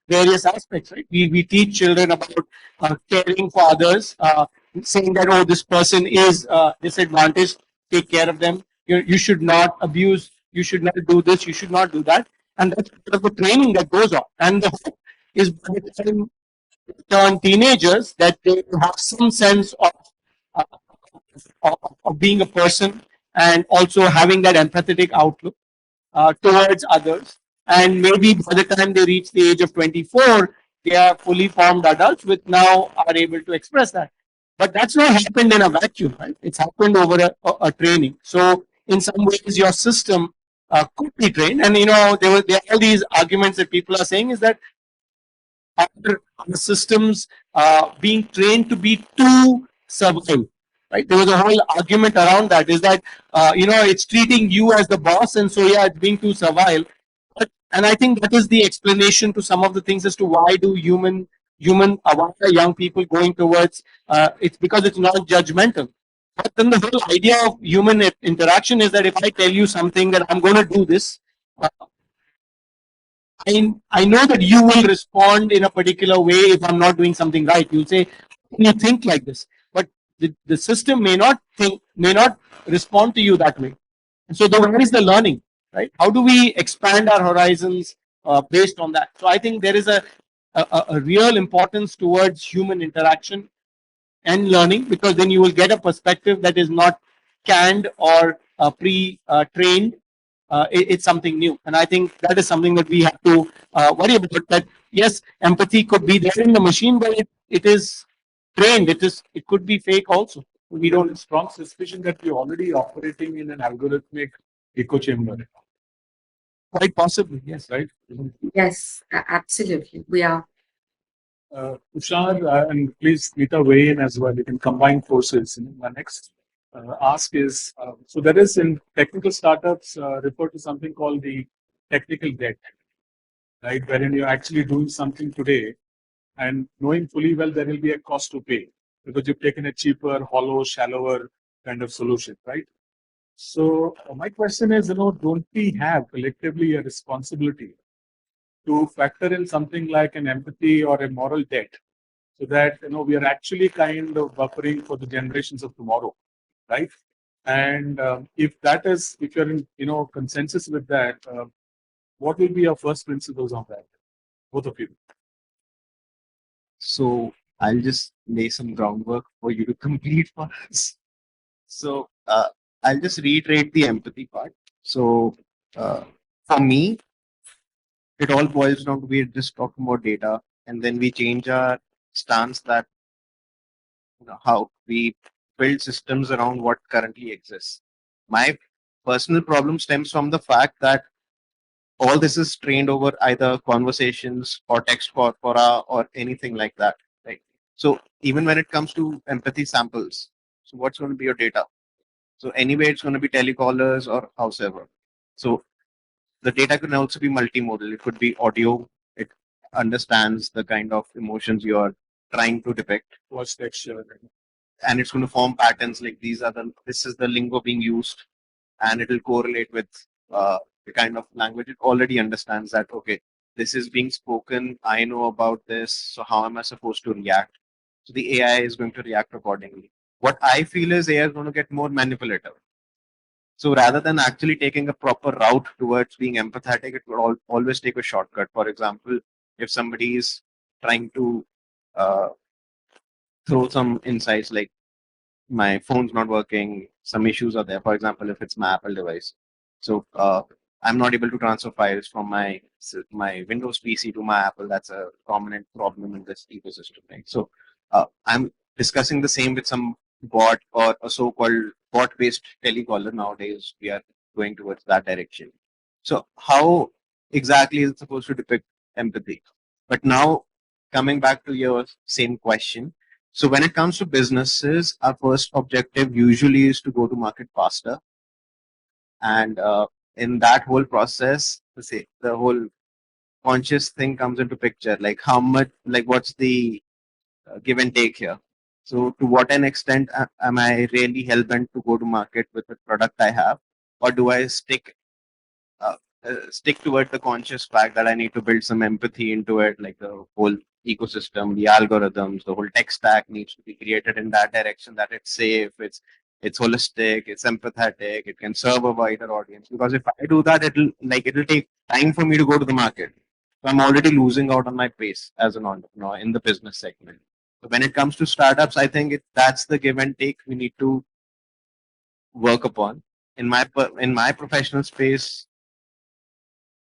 various aspects, right? We teach children about caring for others, saying that, oh, this person is disadvantaged, take care of them. You should not abuse, you should not do this, you should not do that. And that's part of the training that goes on. And the hope is by the time they turn teenagers that they have some sense uh, of being a person and also having that empathetic outlook towards others. And maybe by the time they reach the age of 24, they are fully formed adults with now are able to express that. But that's not happened in a vacuum, right? It's happened over a training. So in some ways, your system could be trained. And there are all these arguments that people are saying is that our systems being trained to be too survive. Right? There was a whole argument around that. Is that it's treating you as the boss, and so yeah, it's being too servile. And I think that is the explanation to some of the things as to why do why are young people going towards it's because it's not judgmental. But then the whole idea of human interaction is that if I tell you something that I'm going to do this, uh, I know that you will respond in a particular way if I'm not doing something right. You'll say, how can you think like this? But the system may not respond to you that way. And so where is the learning, right? How do we expand our horizons based on that? So I think there is a real importance towards human interaction and learning, because then you will get a perspective that is not canned or pre-trained. It's something new, and I think that is something that we have to worry about. That yes, empathy could be there in the machine, but it is trained. It could be fake also. We don't. Strong suspicion that we're already operating in an algorithmic echo chamber. Quite possibly, yes. Right? Yes, absolutely. We are. Tushar, and please Smita weigh in as well. You can combine forces. My next ask is, so there is in technical startups refer to something called the technical debt, right? Wherein you're actually doing something today and knowing fully well there will be a cost to pay because you've taken a cheaper, hollow, shallower kind of solution, right? So my question is, don't we have collectively a responsibility to factor in something like an empathy or a moral debt, so that we are actually kind of buffering for the generations of tomorrow, right? And if that is, if you're in, consensus with that, what will be your first principles on that? Both of you. So I'll just lay some groundwork for you to complete for us. So I'll just reiterate the empathy part. So for me, it all boils down to we're just talking about data, and then we change our stance that how we build systems around what currently exists. My personal problem stems from the fact that all this is trained over either conversations or text corpora or anything like that, right? So even when it comes to empathy samples, so what's going to be your data? So anyway, it's going to be telecallers or howsoever. So the data can also be multimodal. It could be audio. It understands the kind of emotions you're trying to depict, Watch texture. and it's going to form patterns like this is the lingo being used, and it will correlate with the kind of language it already understands that okay, this is being spoken. I know about this, so how am I supposed to react? So the AI is going to react accordingly. What I feel is AI is going to get more manipulative. So rather than actually taking a proper route towards being empathetic, it will always take a shortcut. For example, if somebody is trying to uh, throw some insights like my phone's not working, some issues are there. For example, if it's my Apple device, so I'm not able to transfer files from my Windows PC to my Apple. That's a prominent problem in this ecosystem, right? So I'm discussing the same with some bot or a so-called bot-based telecaller. Nowadays, we are going towards that direction. So how exactly is it supposed to depict empathy? But now coming back to your same question, so when it comes to businesses, our first objective usually is to go to market faster, and in that whole process, the whole conscious thing comes into picture. Like how much, like what's the give and take here? So to what an extent am I really hell bent to go to market with the product I have, or do I uh, stick toward the conscious fact that I need to build some empathy into it, like the whole ecosystem, the algorithms, the whole tech stack needs to be created in that direction that it's safe, it's holistic, it's empathetic, it can serve a wider audience. Because if I do that, it'll take time for me to go to the market. So I'm already losing out on my pace as an entrepreneur in the business segment. So when it comes to startups, I think that's the give and take we need to work upon. In my professional space,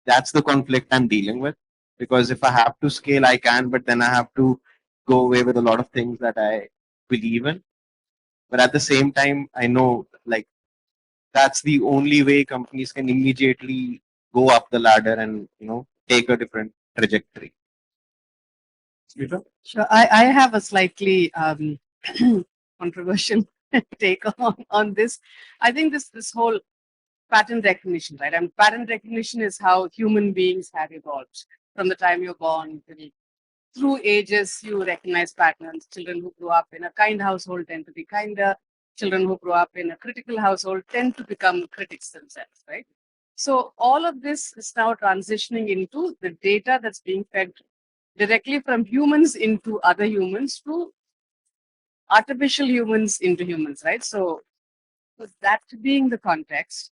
that's the conflict I'm dealing with. Because if I have to scale, I can, but then I have to go away with a lot of things that I believe in. But at the same time, I know like that's the only way companies can immediately go up the ladder and take a different trajectory. Smita? Sure. I have a slightly controversial take on this. I think this whole pattern recognition, right? And pattern recognition is how human beings have evolved from the time you're born till through ages. You recognize patterns. Children who grew up in a kind household tend to be kinder. Children who grew up in a critical household tend to become critics themselves, right? So all of this is now transitioning into the data that's being fed directly from humans into other humans to artificial humans into humans, right? So with that being the context,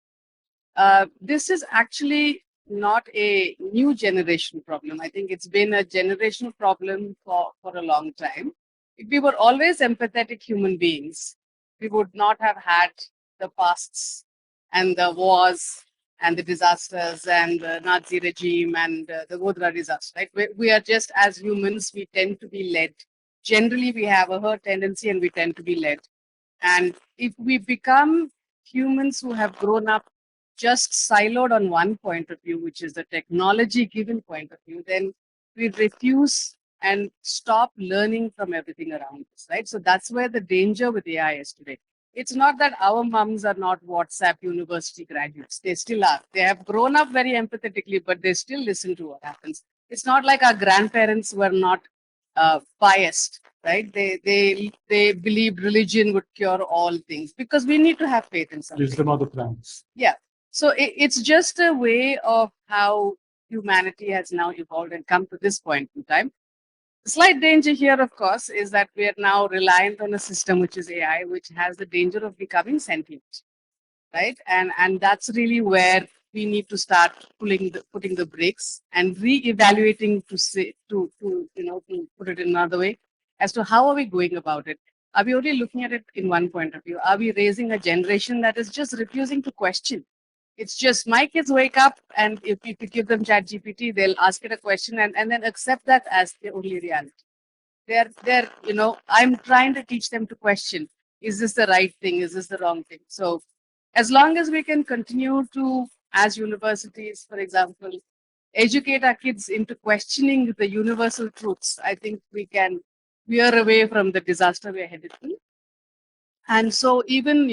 this is actually not a new generation problem. I think it's been a generational problem for a long time. If we were always empathetic human beings, we would not have had the pasts and the wars and the disasters and the Nazi regime and the Godra disaster, right? We are just, as humans, we tend to be led. Generally, we have a herd tendency and we tend to be led. And if we become humans who have grown up just siloed on one point of view, which is the technology given point of view, then we refuse and stop learning from everything around us, right? So that's where the danger with AI is today. It's not that our mums are not WhatsApp university graduates. They still are. They have grown up very empathetically, but they still listen to what happens. It's not like our grandparents were not biased, right? They believed religion would cure all things because we need to have faith in something. Wisdom of the plants. Yeah. So it's just a way of how humanity has now evolved and come to this point in time. Slight danger here, of course, is that we are now reliant on a system which is AI, which has the danger of becoming sentient, right? And that's really where we need to start putting the brakes and re-evaluating to say to put it in another way as to how are we going about it. Are we only looking at it in one point of view? Are we raising a generation that is just refusing to question? It's just my kids wake up and if you give them chat GPT, they'll ask it a question and then accept that as the only reality. I'm trying to teach them to question, is this the right thing? Is this the wrong thing? So as long as we can continue to, as universities, for example, educate our kids into questioning the universal truths, I think we can veer away from the disaster we're headed to. And so even,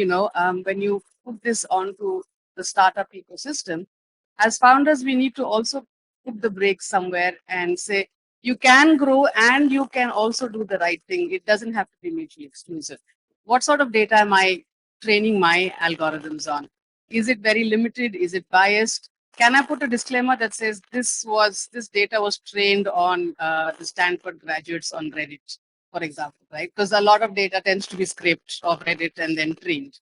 when you put this onto the startup ecosystem, as founders, we need to also put the brakes somewhere and say, you can grow and you can also do the right thing. It doesn't have to be mutually exclusive. What sort of data am I training my algorithms on? Is it very limited? Is it biased? Can I put a disclaimer that says this data was trained on the Stanford graduates on Reddit, for example, right? Because a lot of data tends to be scraped off Reddit and then trained.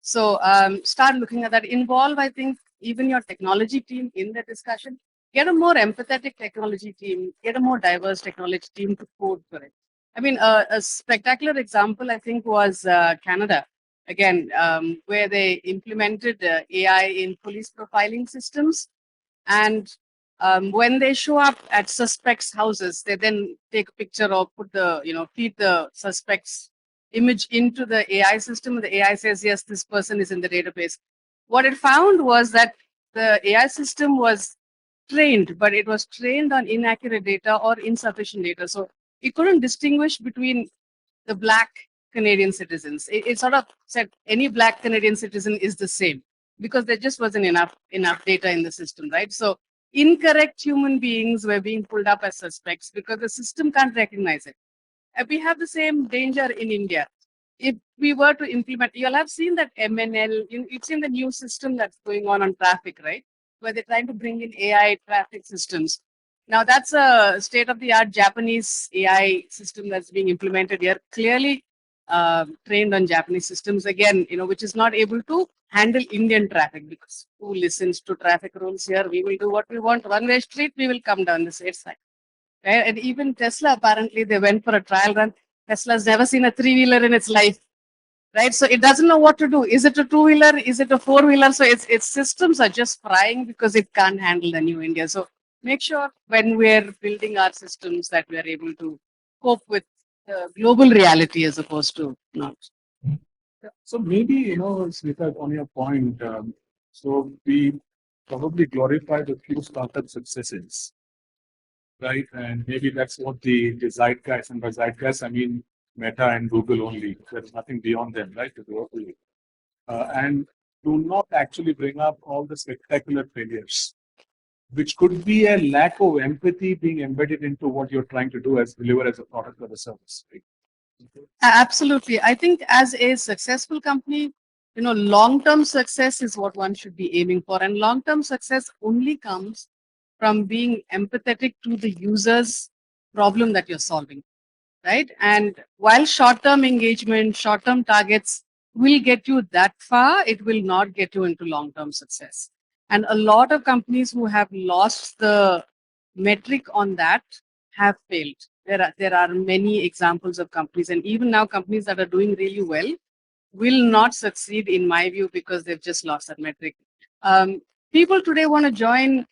So start looking at that. Involve, I think, even your technology team in the discussion. Get a more empathetic technology team. Get a more diverse technology team to code for it. I mean, a spectacular example, I think, was Canada. Again, where they implemented AI in police profiling systems. And when they show up at suspects' houses, they then take a picture or feed the suspect's image into the AI system. The AI says, yes, this person is in the database. What it found was that the AI system was trained, but it was trained on inaccurate data or insufficient data. So it couldn't distinguish between the Black Canadian citizens. It sort of said any Black Canadian citizen is the same because there just wasn't enough data in the system, right? So incorrect human beings were being pulled up as suspects because the system can't recognize it. And we have the same danger in India. If we were to implement, you'll have seen that MNL, you've seen the new system that's going on traffic, right? Where they're trying to bring in AI traffic systems. Now that's a state-of-the-art Japanese AI system that's being implemented here, clearly trained on Japanese systems again, which is not able to handle Indian traffic because who listens to traffic rules here? We will do what we want. One-way street, we will come down the safe side. Right? And even Tesla, apparently, they went for a trial run. Tesla's never seen a three-wheeler in its life, right? So it doesn't know what to do. Is it a two-wheeler? Is it a four-wheeler? So its systems are just frying because it can't handle the new India. So make sure when we're building our systems that we are able to cope with the global reality as opposed to not. So maybe, Smita, on your point, so we probably glorify the few startup successes, right? And maybe that's what the zeitgeist, and by zeitgeist, I mean Meta and Google only. There's nothing beyond them, right? To grow to. And do not actually bring up all the spectacular failures, which could be a lack of empathy being embedded into what you're trying to do as deliver as a product or a service. Right? Absolutely. I think as a successful company, long-term success is what one should be aiming for. And long-term success only comes from being empathetic to the user's problem that you're solving, right? And while short-term engagement, short-term targets will get you that far, it will not get you into long-term success. And a lot of companies who have lost the metric on that have failed. There are many examples of companies, and even now companies that are doing really well will not succeed, in my view, because they've just lost that metric. People today want to join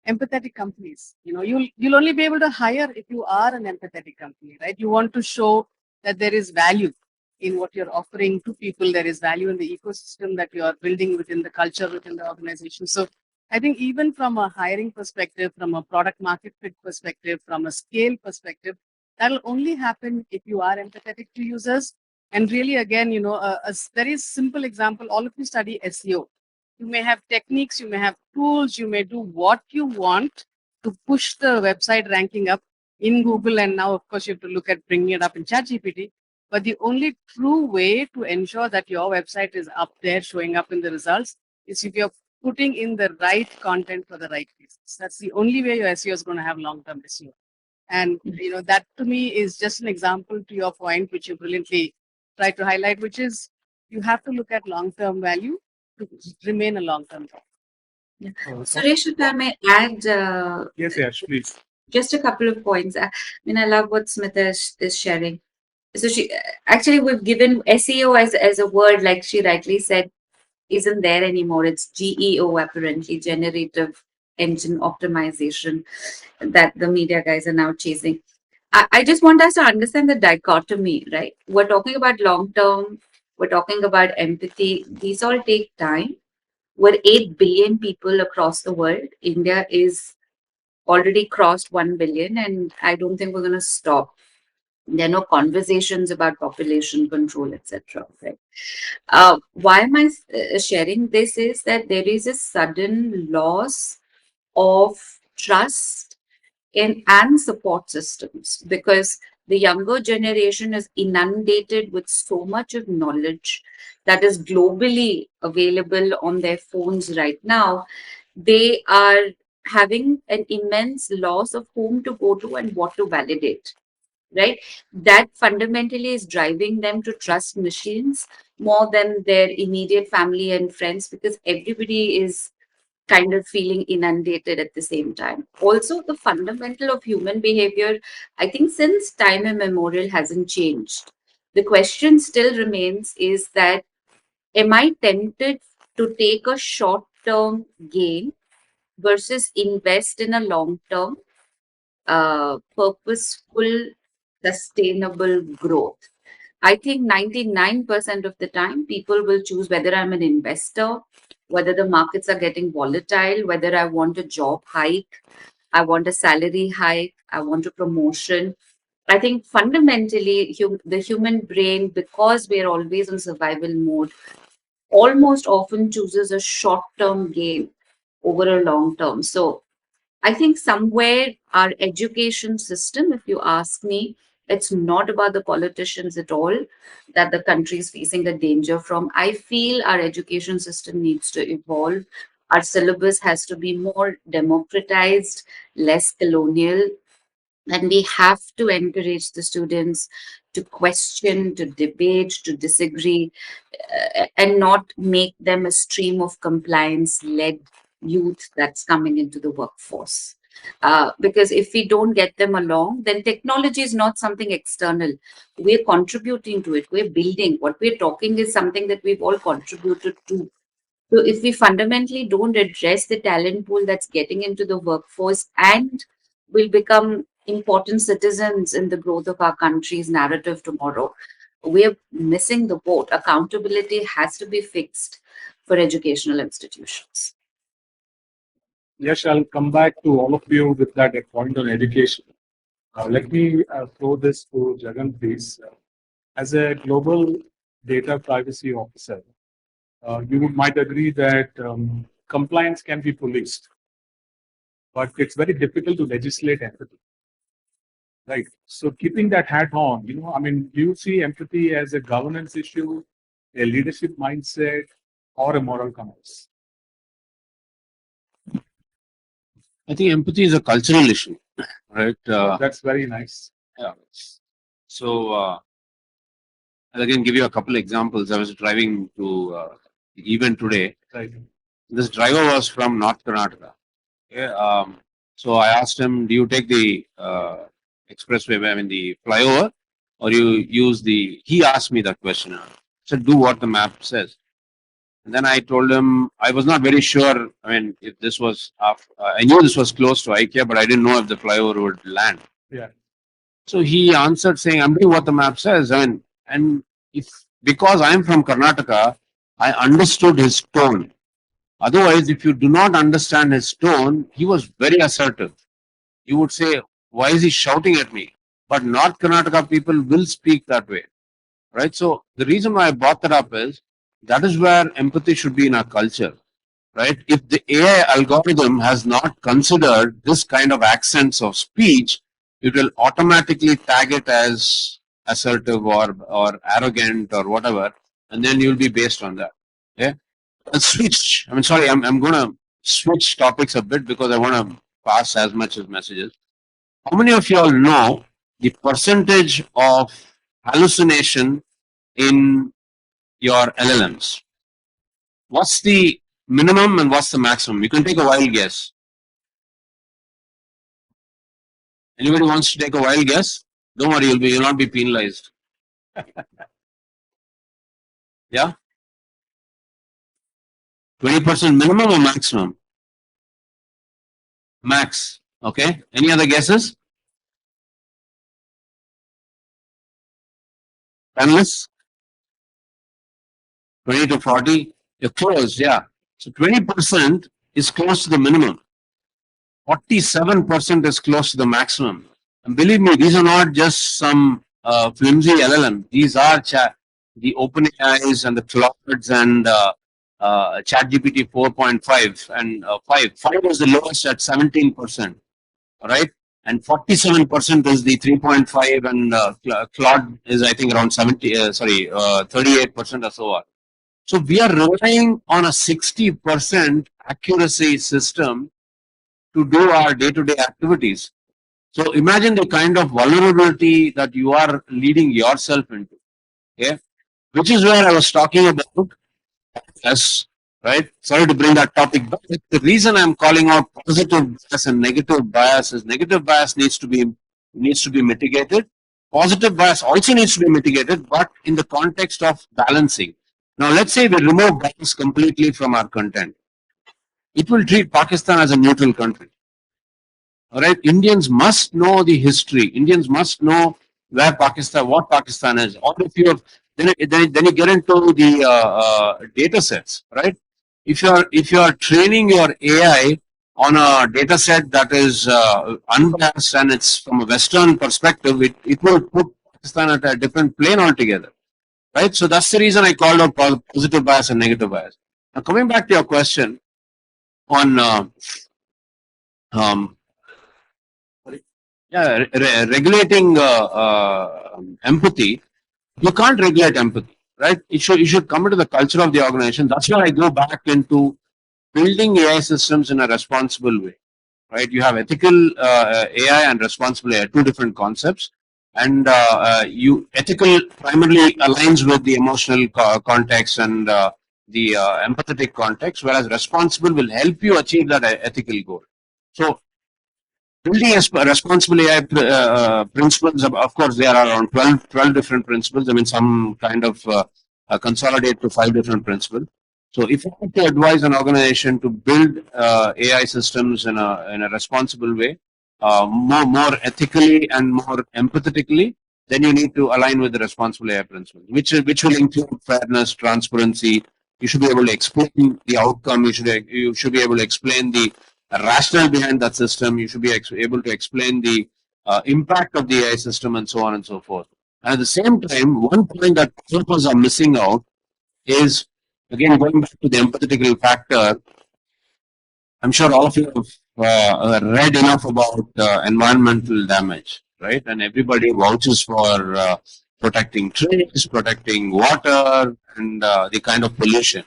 empathetic companies. You'll only be able to hire if you are an empathetic company, right? You want to show that there is value in what you're offering to people. There is value in the ecosystem that you are building within the culture, within the organization. So I think even from a hiring perspective, from a product market fit perspective, from a scale perspective, that'll only happen if you are empathetic to users. And really, again, a very simple example, all of you study SEO. You may have techniques, you may have tools, you may do what you want to push the website ranking up in Google. And now, of course, you have to look at bringing it up in ChatGPT. But the only true way to ensure that your website is up there, showing up in the results, is if you're putting in the right content for the right reasons. That's the only way your SEO is going to have long-term SEO. And that to me is just an example to your point, which you brilliantly tried to highlight, which is you have to look at long-term value to remain a long-term value. Suresh, if I may add Yes, yes, please. just a couple of points. I mean, I love what Smita is sharing. So she actually we've given SEO as a word, like she rightly said, isn't there anymore. It's GEO apparently, generative engine optimization, that the media guys are now chasing. I just want us to understand the dichotomy, right? We're talking about long term, we're talking about empathy. These all take time. We're 8 billion people across the world. India is already crossed 1 billion, and I don't think we're going to stop. There are no conversations about population control, etc. Right? Why am I sharing this? Is that there is a sudden loss of trust in and support systems, because the younger generation is inundated with so much of knowledge that is globally available on their phones right now. They are having an immense loss of whom to go to and what to validate, right? That fundamentally is driving them to trust machines more than their immediate family and friends, because everybody is kind of feeling inundated at the same time. Also, the fundamental of human behavior, I think since time immemorial, hasn't changed. The question still remains is that, am I tempted to take a short term gain versus invest in a long term, purposeful, sustainable growth? I think 99% of the time, people will choose whether I'm an investor, whether the markets are getting volatile, whether I want a job hike, I want a salary hike, I want a promotion. I think fundamentally, the human brain, because we're always in survival mode, almost often chooses a short term gain over a long term. So I think somewhere our education system, if you ask me, it's not about the politicians at all that the country is facing a danger from. I feel our education system needs to evolve. Our syllabus has to be more democratized, less colonial, and we have to encourage the students to question, to debate, to disagree, and not make them a stream of compliance led youth that's coming into the workforce. Because if we don't get them along, then technology is not something external. We're contributing to it, we're building. What we're talking is something that we've all contributed to. So if we fundamentally don't address the talent pool that's getting into the workforce and will become important citizens in the growth of our country's narrative tomorrow, we're missing the boat. Accountability has to be fixed for educational institutions. Yes, I'll come back to all of you with that point on education. Let me throw this to Jagan, please. As a global data privacy officer, you might agree that compliance can be policed, but it's very difficult to legislate empathy. Right. So keeping that hat on, I mean, do you see empathy as a governance issue, a leadership mindset, or a moral compass? I think empathy is a cultural issue, right? That's very nice. Yeah. So I'll again give you a couple examples. I was driving to the event today. Right. This driver was from North Karnataka. Okay. So I asked him, "Do you take the expressway, I mean the flyover, or you use the?" He asked me that question. I said, "Do what the map says." And then I told him I was not very sure. I mean, if this was after, I knew this was close to IKEA, but I didn't know if the flyover would land. Yeah. So he answered saying, "I'm doing what the map says." I mean, and if because I'm from Karnataka, I understood his tone. Otherwise, if you do not understand his tone, he was very assertive. You would say, "Why is he shouting at me?" But North Karnataka people will speak that way, right? So the reason why I brought that up is that is where empathy should be in our culture, right? If the AI algorithm has not considered this kind of accents of speech, it will automatically tag it as assertive or arrogant or whatever, and then you'll be based on that. Okay. Let's switch. I mean, sorry, I'm going to switch topics a bit because I want to pass as much as messages. How many of you all know the percentage of hallucination in your LLMs? What's the minimum and what's the maximum? You can take a wild guess. Anybody wants to take a wild guess? Don't worry, you'll not be penalized. Yeah? 20% minimum or maximum? Max. Okay. Any other guesses? Panelists? 20 to 40? You're close, yeah. So 20% is close to the minimum. 47% is close to the maximum. And believe me, these are not just some flimsy LLM. These are the OpenAIs and the Claudes and ChatGPT 4.5 and 5. 5 was the lowest at 17%. All right. And 47% is the 3.5 and Claude is, I think, around 38% or so on. So we are relying on a 60% accuracy system to do our day-to-day activities. So imagine the kind of vulnerability that you are leading yourself into. Okay, which is where I was talking about. Yes, right. Sorry to bring that topic back. The reason I'm calling out positive bias and negative bias is negative bias needs to be mitigated. Positive bias also needs to be mitigated, but in the context of balancing. Now, let's say we remove bias completely from our content. It will treat Pakistan as a neutral country. All right, Indians must know the history. Indians must know where Pakistan, what Pakistan is. All of you have, then you get into the data sets, right? If you are training your AI on a data set that is unbiased and it's from a Western perspective, it will put Pakistan at a different plane altogether, right? So that's the reason I called out positive bias and negative bias. Now, coming back to your question on regulating empathy, you can't regulate empathy, right? You should come into the culture of the organization. That's where I go back into building AI systems in a responsible way, right? You have ethical AI and responsible AI, two different concepts. And ethical primarily aligns with the emotional context and the empathetic context, whereas responsible will help you achieve that ethical goal. So building a responsible AI principles, of course, there are around 12 different principles. I mean, some kind of consolidate to 5 different principles. So if you have to advise an organization to build AI systems in a responsible way, more ethically and more empathetically, then you need to align with the responsible AI principles, which will include fairness, transparency. You should be able to explain the outcome. You should be able to explain the rationale behind that system. You should be able to explain the impact of the AI system and so on and so forth. And at the same time, one point that developers are missing out is, again, going back to the empathetical factor. I'm sure all of you have read enough about environmental damage, right? And everybody vouches for protecting trees, protecting water, and the kind of pollution.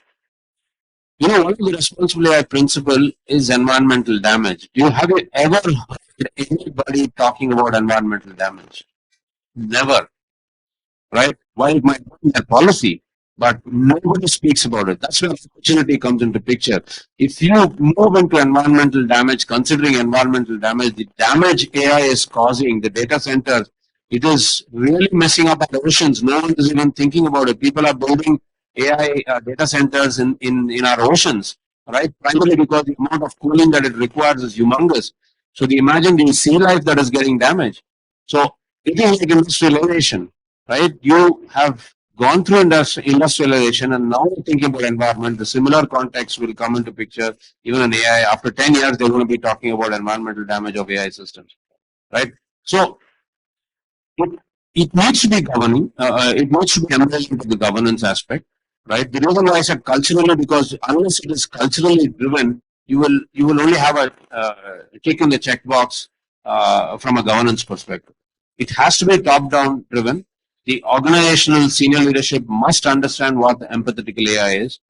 You know, one of the responsible AI principle is environmental damage. Have you ever heard anybody talking about environmental damage? Never, right? While it might be a policy, but nobody speaks about it. That's where opportunity comes into picture. If you move into environmental damage, considering environmental damage, the damage AI is causing, the data centers, it is really messing up our oceans. No one is even thinking about it. People are building AI data centers in our oceans, right? Primarily because the amount of cooling that it requires is humongous. So imagine the sea life that is getting damaged. So it is like industrialization, right? You have gone through industrialization and now you're thinking about environment. The similar context will come into picture even in AI. After 10 years, they're going to be talking about environmental damage of AI systems, right? So it needs to be governing. It needs to be embedded into the governance aspect, right? The reason why I said culturally, because unless it is culturally driven, you will only have a tick in the checkbox from a governance perspective. It has to be top-down driven. The organizational senior leadership must understand what the empathetical AI is,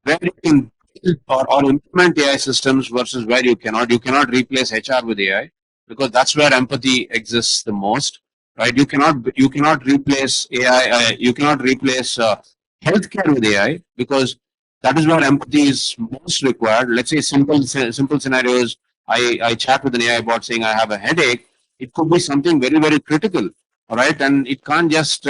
where you can build or implement AI systems versus where you cannot. You cannot replace HR with AI. because that's where empathy exists the most, right? You cannot replace AI. You cannot replace healthcare with AI, because that is where empathy is most required. Let's say simple scenarios. I chat with an AI bot saying I have a headache. It could be something very critical, all right, and it can't just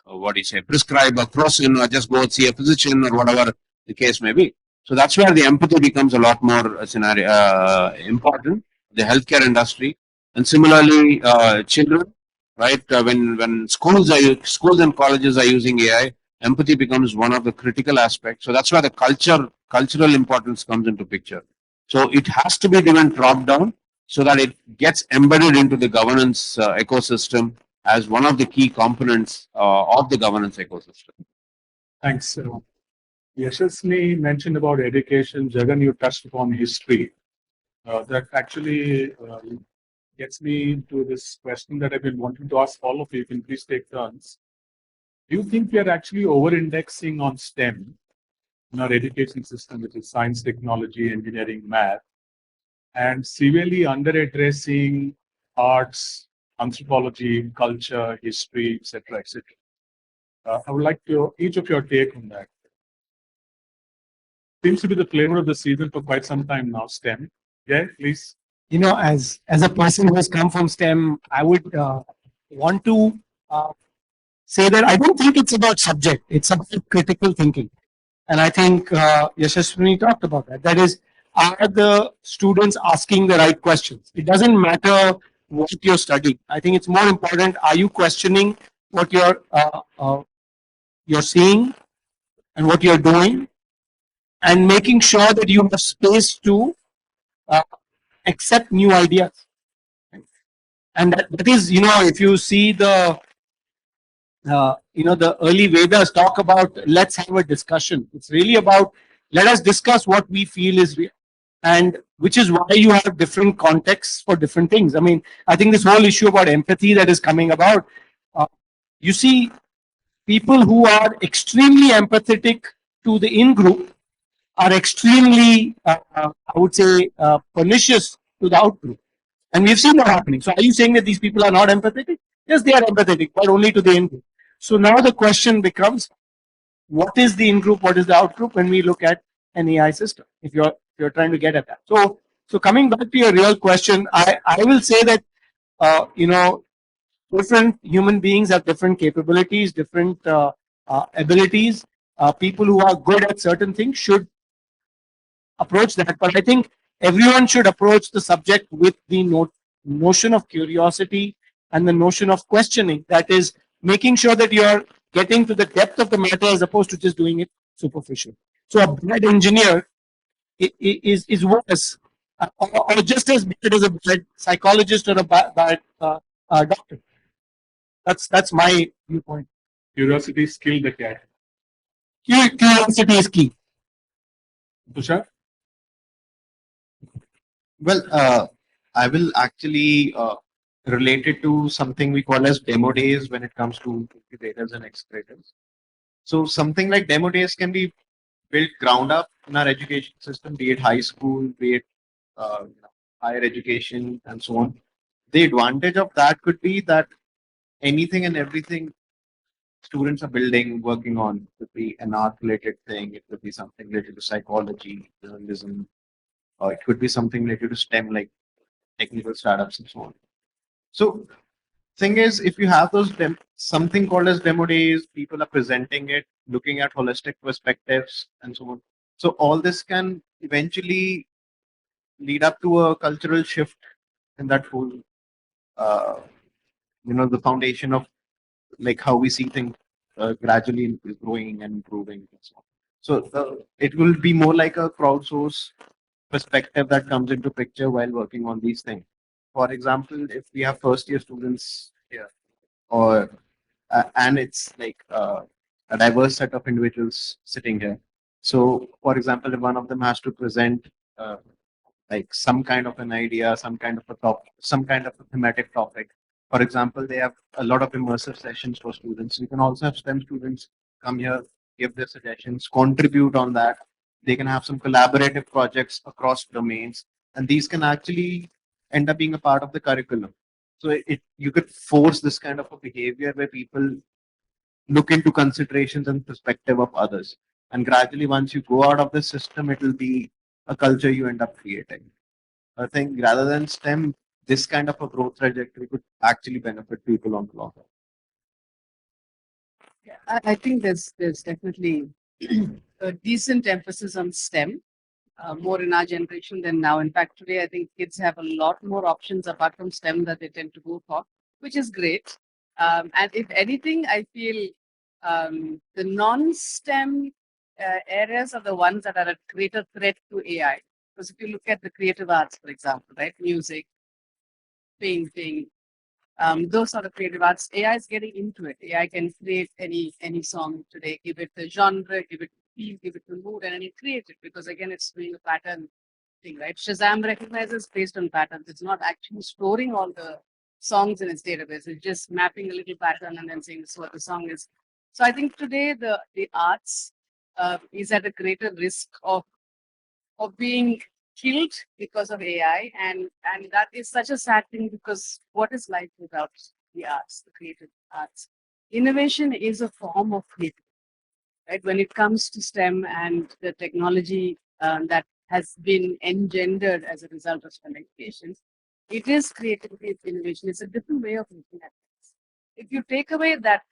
what do you say, prescribe a crocin or just go see a physician or whatever the case may be. So that's where the empathy becomes a lot more scenario important. The healthcare industry, and similarly, children, right? When schools and colleges are using AI, empathy becomes one of the critical aspects. So that's where the cultural importance comes into picture. So it has to be driven top down so that it gets embedded into the governance ecosystem as one of the key components of the governance ecosystem. Thanks. Yeshasvini mentioned about education. Jagan, you touched upon history. That actually gets me to this question that I've been wanting to ask all of you. You can please take turns. Do you think we are actually over-indexing on STEM in our education system, which is science, technology, engineering, math, and severely under-addressing arts, anthropology, culture, history, etc., etc.? I would like to each of your take on that. Seems to be the flavor of the season for quite some time now. STEM. Yeah, please. As a person who has come from STEM, I would want to say that I don't think it's about subject. It's about critical thinking. And I think Yeshasvini talked about that. That is, are the students asking the right questions? It doesn't matter what you're studying. I think it's more important, are you questioning what you're seeing and what you're doing, and making sure that you have space to uh, accept new ideas. And that is, if you see the early Vedas talk about, let's have a discussion. It's really about, let us discuss what we feel is real, and which is why you have different contexts for different things. I mean, I think this whole issue about empathy that is coming about, you see people who are extremely empathetic to the in group are extremely, I would say, pernicious to the out group. And we've seen that happening. So are you saying that these people are not empathetic? Yes, they are empathetic, but only to the in group. So now the question becomes, what is the in group, what is the out group when we look at an AI system? If you're trying to get at that. So coming back to your real question, I will say that different human beings have different capabilities, different abilities. People who are good at certain things should approach that. But I think everyone should approach the subject with the notion of curiosity and the notion of questioning. That is, making sure that you are getting to the depth of the matter as opposed to just doing it superficial. So a bad engineer is worse, or just as bad as a bad psychologist or a bad doctor. That's my viewpoint. Curiosity, skill the cat. Curiosity is key. Tushar? Well, I will actually relate it to something we call as demo days when it comes to incubators and accelerators. So something like demo days can be built ground up in our education system, be it high school, be it higher education, and so on. The advantage of that could be that anything and everything students are building, working on, could be an art related thing, it could be something related to psychology, journalism, or it could be something related to STEM like technical startups and so on. So thing is, if you have those something called as demo days, people are presenting it, looking at holistic perspectives and so on. So all this can eventually lead up to a cultural shift in that whole, uh, the foundation of like how we see things gradually growing and improving and so on. So it will be more like a crowdsource perspective that comes into picture while working on these things. For example, if we have first year students here, or and it's like a diverse set of individuals sitting here. So, for example, if one of them has to present like some kind of an idea, some kind of a topic, some kind of a thematic topic. For example, they have a lot of immersive sessions for students. You can also have STEM students come here, give their suggestions, contribute on that. They can have some collaborative projects across domains. and these can actually end up being a part of the curriculum. So you could force this kind of a behavior where people look into considerations and perspective of others. And gradually, once you go out of the system, it will be a culture you end up creating. I think rather than STEM, this kind of a growth trajectory could actually benefit people on the long run. Yeah, I think there's definitely a decent emphasis on STEM, more in our generation than now. In fact, today I think kids have a lot more options apart from STEM that they tend to go for, which is great. And if anything, I feel the non-STEM areas are the ones that are a greater threat to AI. Because if you look at the creative arts, for example, right, music, painting, those are the creative arts. AI is getting into it. AI can create any song today, give it the genre, give it the feel, give it the mood, and then it creates it because again, it's doing a pattern thing, right? Shazam recognizes based on patterns. It's not actually storing all the songs in its database. It's just mapping a little pattern and then saying this is what the song is. So I think today the arts is at a greater risk of being killed because of AI, and that is such a sad thing because what is life without the arts, the creative arts? Innovation is a form of creativity, right? When it comes to STEM and the technology that has been engendered as a result of STEM education, it is creativity, it's innovation. It's a different way of looking at things. If you take away that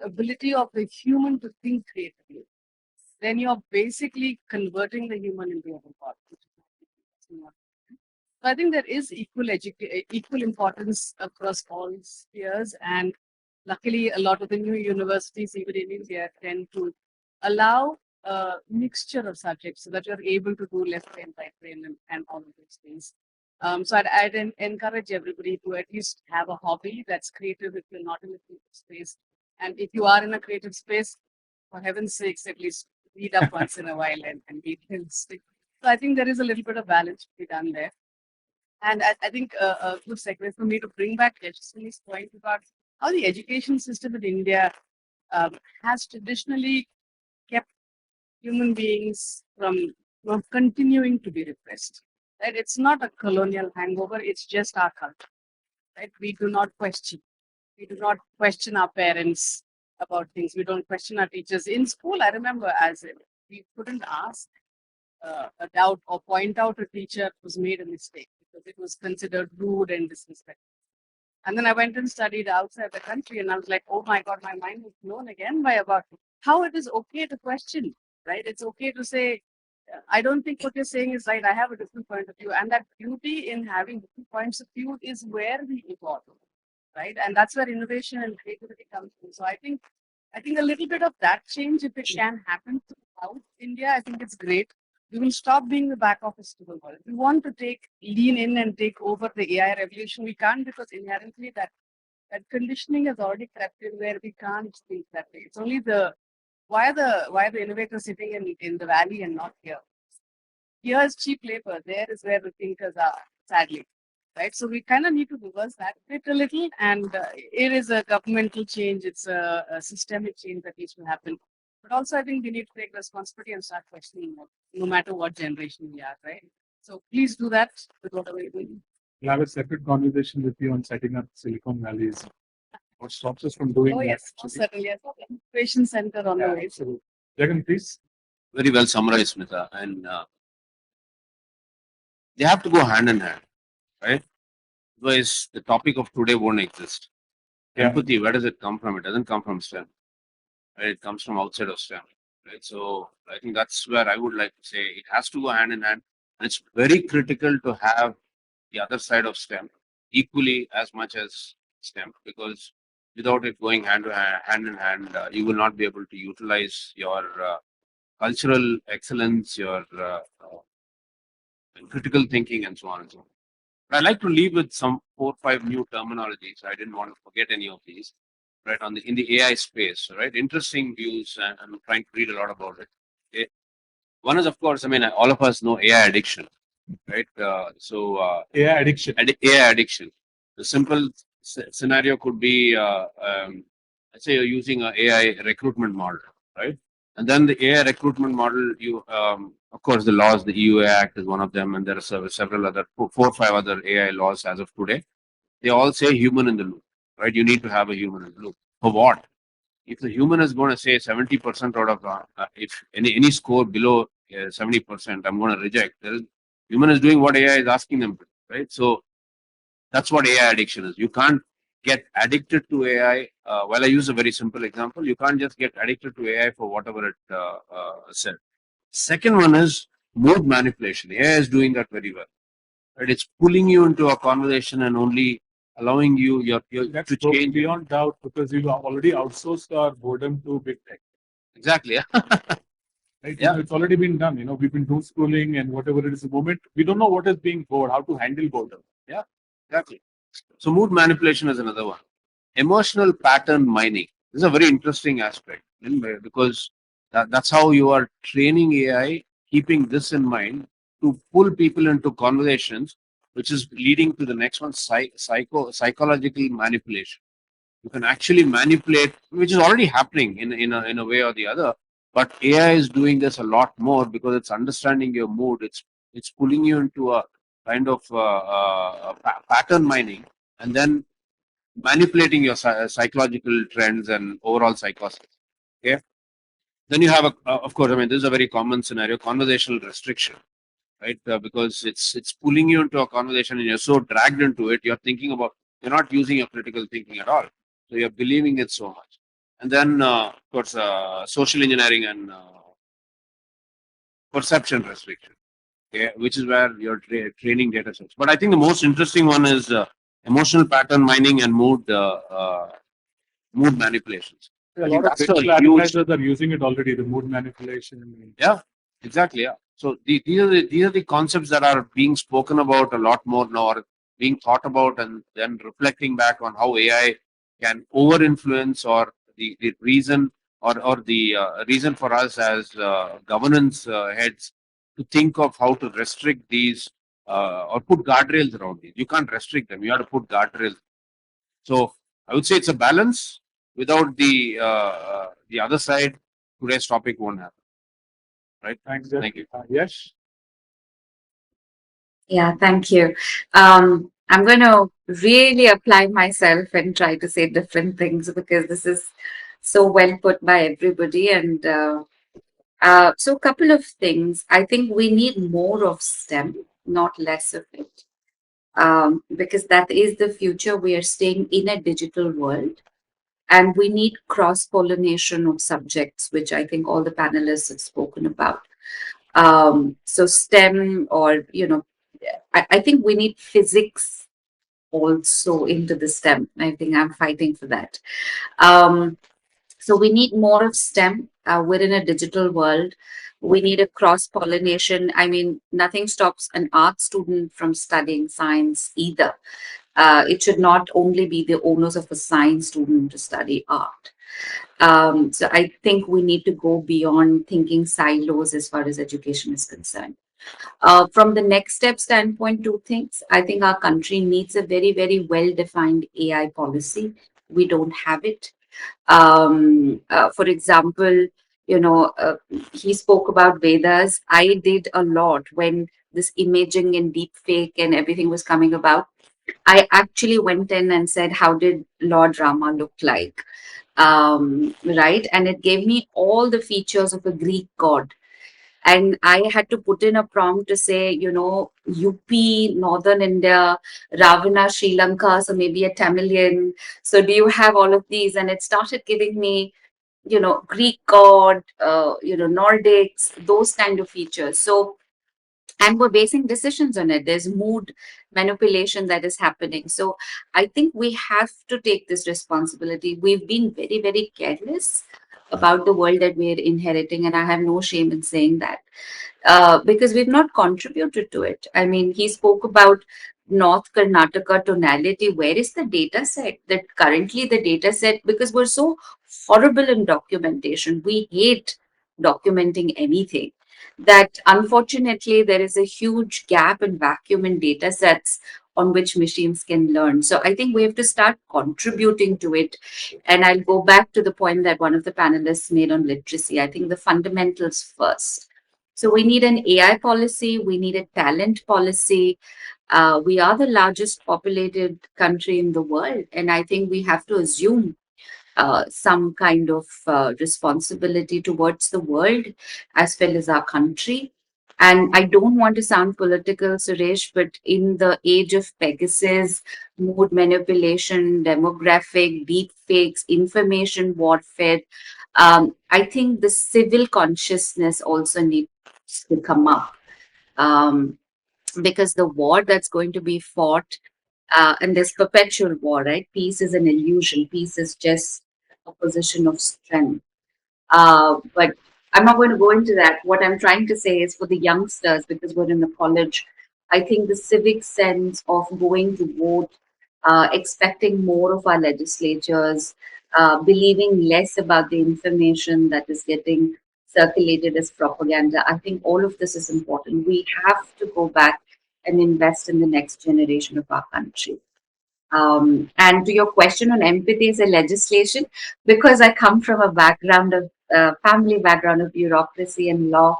ability of the human to think creatively, then you're basically converting the human into a robot. So I think there is equal importance across all spheres, and luckily, a lot of the new universities, even in India, tend to allow a mixture of subjects so that you're able to do left brain, right brain, and all of those things. So I'd encourage everybody to at least have a hobby that's creative if you're not in a creative space. And if you are in a creative space, for heaven's sakes, at least read up once in a while and be realistic. So I think there is a little bit of balance to be done there. And I think a good segue for me to bring back Yeshasvini's point about how the education system in India has traditionally kept human beings from continuing to be repressed. Right? It's not a colonial hangover, it's just our culture. Right? We do not question. We do not question our parents about things. We don't question our teachers. In school, I remember we couldn't ask a doubt or point out a teacher who's made a mistake because it was considered rude and disrespectful. And then I went and studied outside the country, and I was like, oh my God, my mind was blown again by about how it is okay to question, right? It's okay to say, I don't think what you're saying is right. I have a different point of view. And that beauty in having different points of view is where we evolve, right? And that's where innovation and creativity comes from. So I think a little bit of that change, if it can happen throughout India, I think it's great. We will stop being the back office to the world. If we want to lean in and take over the AI revolution, we can't because inherently that conditioning has already crept in where we can't think that way. It's only why are the innovators sitting in the valley and not here? Here is cheap labor. There is where the thinkers are, sadly. Right. So we kind of need to reverse that bit a little. And it is a governmental change. It's a systemic change that needs to happen. But also, I think we need to take responsibility and start questioning more, no matter what generation we are, right? So please do that with whatever you're doing. We'll have a separate conversation with you on setting up Silicon Valleys. What stops us from doing Oh, that? yes, most certainly. Yes. Innovation center on the way. Absolutely. Jagan, please. Very well summarized, Smita. And they have to go hand in hand, right? Otherwise, the topic of today won't exist. Yeah. Empathy, where does it come from? It doesn't come from STEM, right? It comes from outside of STEM, right? So I think that's where I would like to say it has to go hand in hand. And it's very critical to have the other side of STEM equally as much as STEM, because without it going hand in hand, you will not be able to utilize your cultural excellence, your critical thinking, and so on and so on. But I'd like to leave with some 4 or 5 new terminologies. I didn't want to forget any of these, right? In the AI space, right? Interesting views, and I'm trying to read a lot about it. Okay. One is, of course, I mean, all of us know AI addiction, right? AI addiction. AI addiction. The simple scenario could be, let's say you're using an AI recruitment model, right? And then the AI recruitment model, of course, the laws, the EUA Act is one of them, and there are several other, four or five other AI laws as of today. They all say human in the loop, right? You need to have a human in the loop. For what? If the human is going to say 70% out of, if any score below 70%, I'm going to reject. Human is doing what AI is asking them to, right? So that's what AI addiction is. You can't get addicted to AI. Well, I use a very simple example. You can't just get addicted to AI for whatever it said. Second one is mood manipulation. AI is doing that very well. Right? It's pulling you into a conversation and only allowing you That's to change. beyond doubt because we've already outsourced our boredom to big tech. Exactly. Right? Yeah. It's already been done. We've been doom scrolling and whatever it is. The moment we don't know what is being bored, how to handle boredom. Yeah, exactly. So mood manipulation is another one. Emotional pattern mining. This is a very interesting aspect because that's how you are training AI, keeping this in mind to pull people into conversations, which is leading to the next one, psychological manipulation. You can actually manipulate, which is already happening in a way or the other. But AI is doing this a lot more because it's understanding your mood. It's pulling you into a kind of pattern mining, and then manipulating your psychological trends and overall psychosis. Okay. Then you have of course, I mean, this is a very common scenario: conversational restriction, right? Because it's pulling you into a conversation, and you're so dragged into it, you're not using your critical thinking at all. So you're believing it so much. And then, of course, social engineering and perception restriction, okay, which is where you're training data sets. But I think the most interesting one is emotional pattern mining and mood manipulations. A I think lot of that's a digital huge. advertisers are using it already. The mood manipulation. Yeah, exactly. Yeah. So these are the concepts that are being spoken about a lot more now, or being thought about, and then reflecting back on how AI can over influence, or the reason, or the reason for us as governance heads to think of how to restrict these or put guardrails around these. You can't restrict them. You have to put guardrails. So I would say it's a balance. Without the other side, today's topic won't happen. Right? Thanks. Thank you. Yes. Yeah, thank you. I'm going to really apply myself and try to say different things because this is so well put by everybody. And so, a couple of things. I think we need more of STEM, not less of it, because that is the future. We are staying in a digital world, and we need cross pollination of subjects, which I think all the panelists have spoken about. So, STEM, or I think we need physics also into the STEM. I think I'm fighting for that. So we need more of STEM. We're in a digital world. We need a cross pollination. I mean, nothing stops an art student from studying science either. It should not only be the onus of a science student to study art. So I think we need to go beyond thinking silos as far as education is concerned. From the next step standpoint, two things. I think our country needs a very, very well-defined AI policy. We don't have it. For example, he spoke about Vedas. I did a lot when this imaging and deep fake and everything was coming about. I actually went in and said, how did Lord Rama look like? Right? And it gave me all the features of a Greek god. And I had to put in a prompt to say, UP, Northern India, Ravana, Sri Lanka, so maybe a Tamilian. So do you have all of these? And it started giving me, Greek god, Nordics, those kind of features. So, and we're basing decisions on it. There's mood manipulation that is happening. So I think we have to take this responsibility. We've been very, very careless about the world that we're inheriting, and I have no shame in saying that, because we've not contributed to it. I mean, he spoke about North Karnataka tonality. Where is the data set? That currently the data set, because we're so horrible in documentation, we hate documenting anything, that unfortunately there is a huge gap and vacuum in data sets on which machines can learn. So I think we have to start contributing to it. And I'll go back to the point that one of the panelists made on literacy. I think the fundamentals first. So we need an AI policy, we need a talent policy. We are the largest populated country in the world, and I think we have to assume some kind of responsibility towards the world as well as our country. And I don't want to sound political, Suresh, but in the age of Pegasus, mood manipulation, demographic, deep fakes, information warfare, I think the civil consciousness also needs to come up. Because the war that's going to be fought, and this perpetual war, right? Peace is an illusion. Peace is just a position of strength. But I'm not going to go into that. What I'm trying to say is for the youngsters, because we're in the college, I think the civic sense of going to vote, expecting more of our legislatures, believing less about the information that is getting circulated as propaganda. I think all of this is important. We have to go back and invest in the next generation of our country. And to your question on empathy as a legislation, because I come from a background of family background of bureaucracy and law,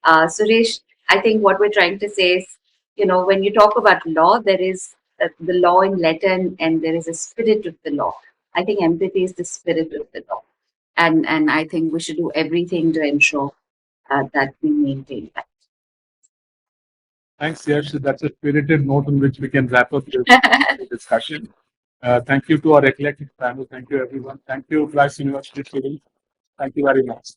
Suresh, I think what we're trying to say is, when you talk about law, there is the law in letter and there is a spirit of the law. I think empathy is the spirit of the law, and I think we should do everything to ensure that we maintain that. Thanks, Yash. That's a spirited note on which we can wrap up this discussion. Thank you to our eclectic panel. Thank you, everyone. Thank you, Rice University students. Thank you very much.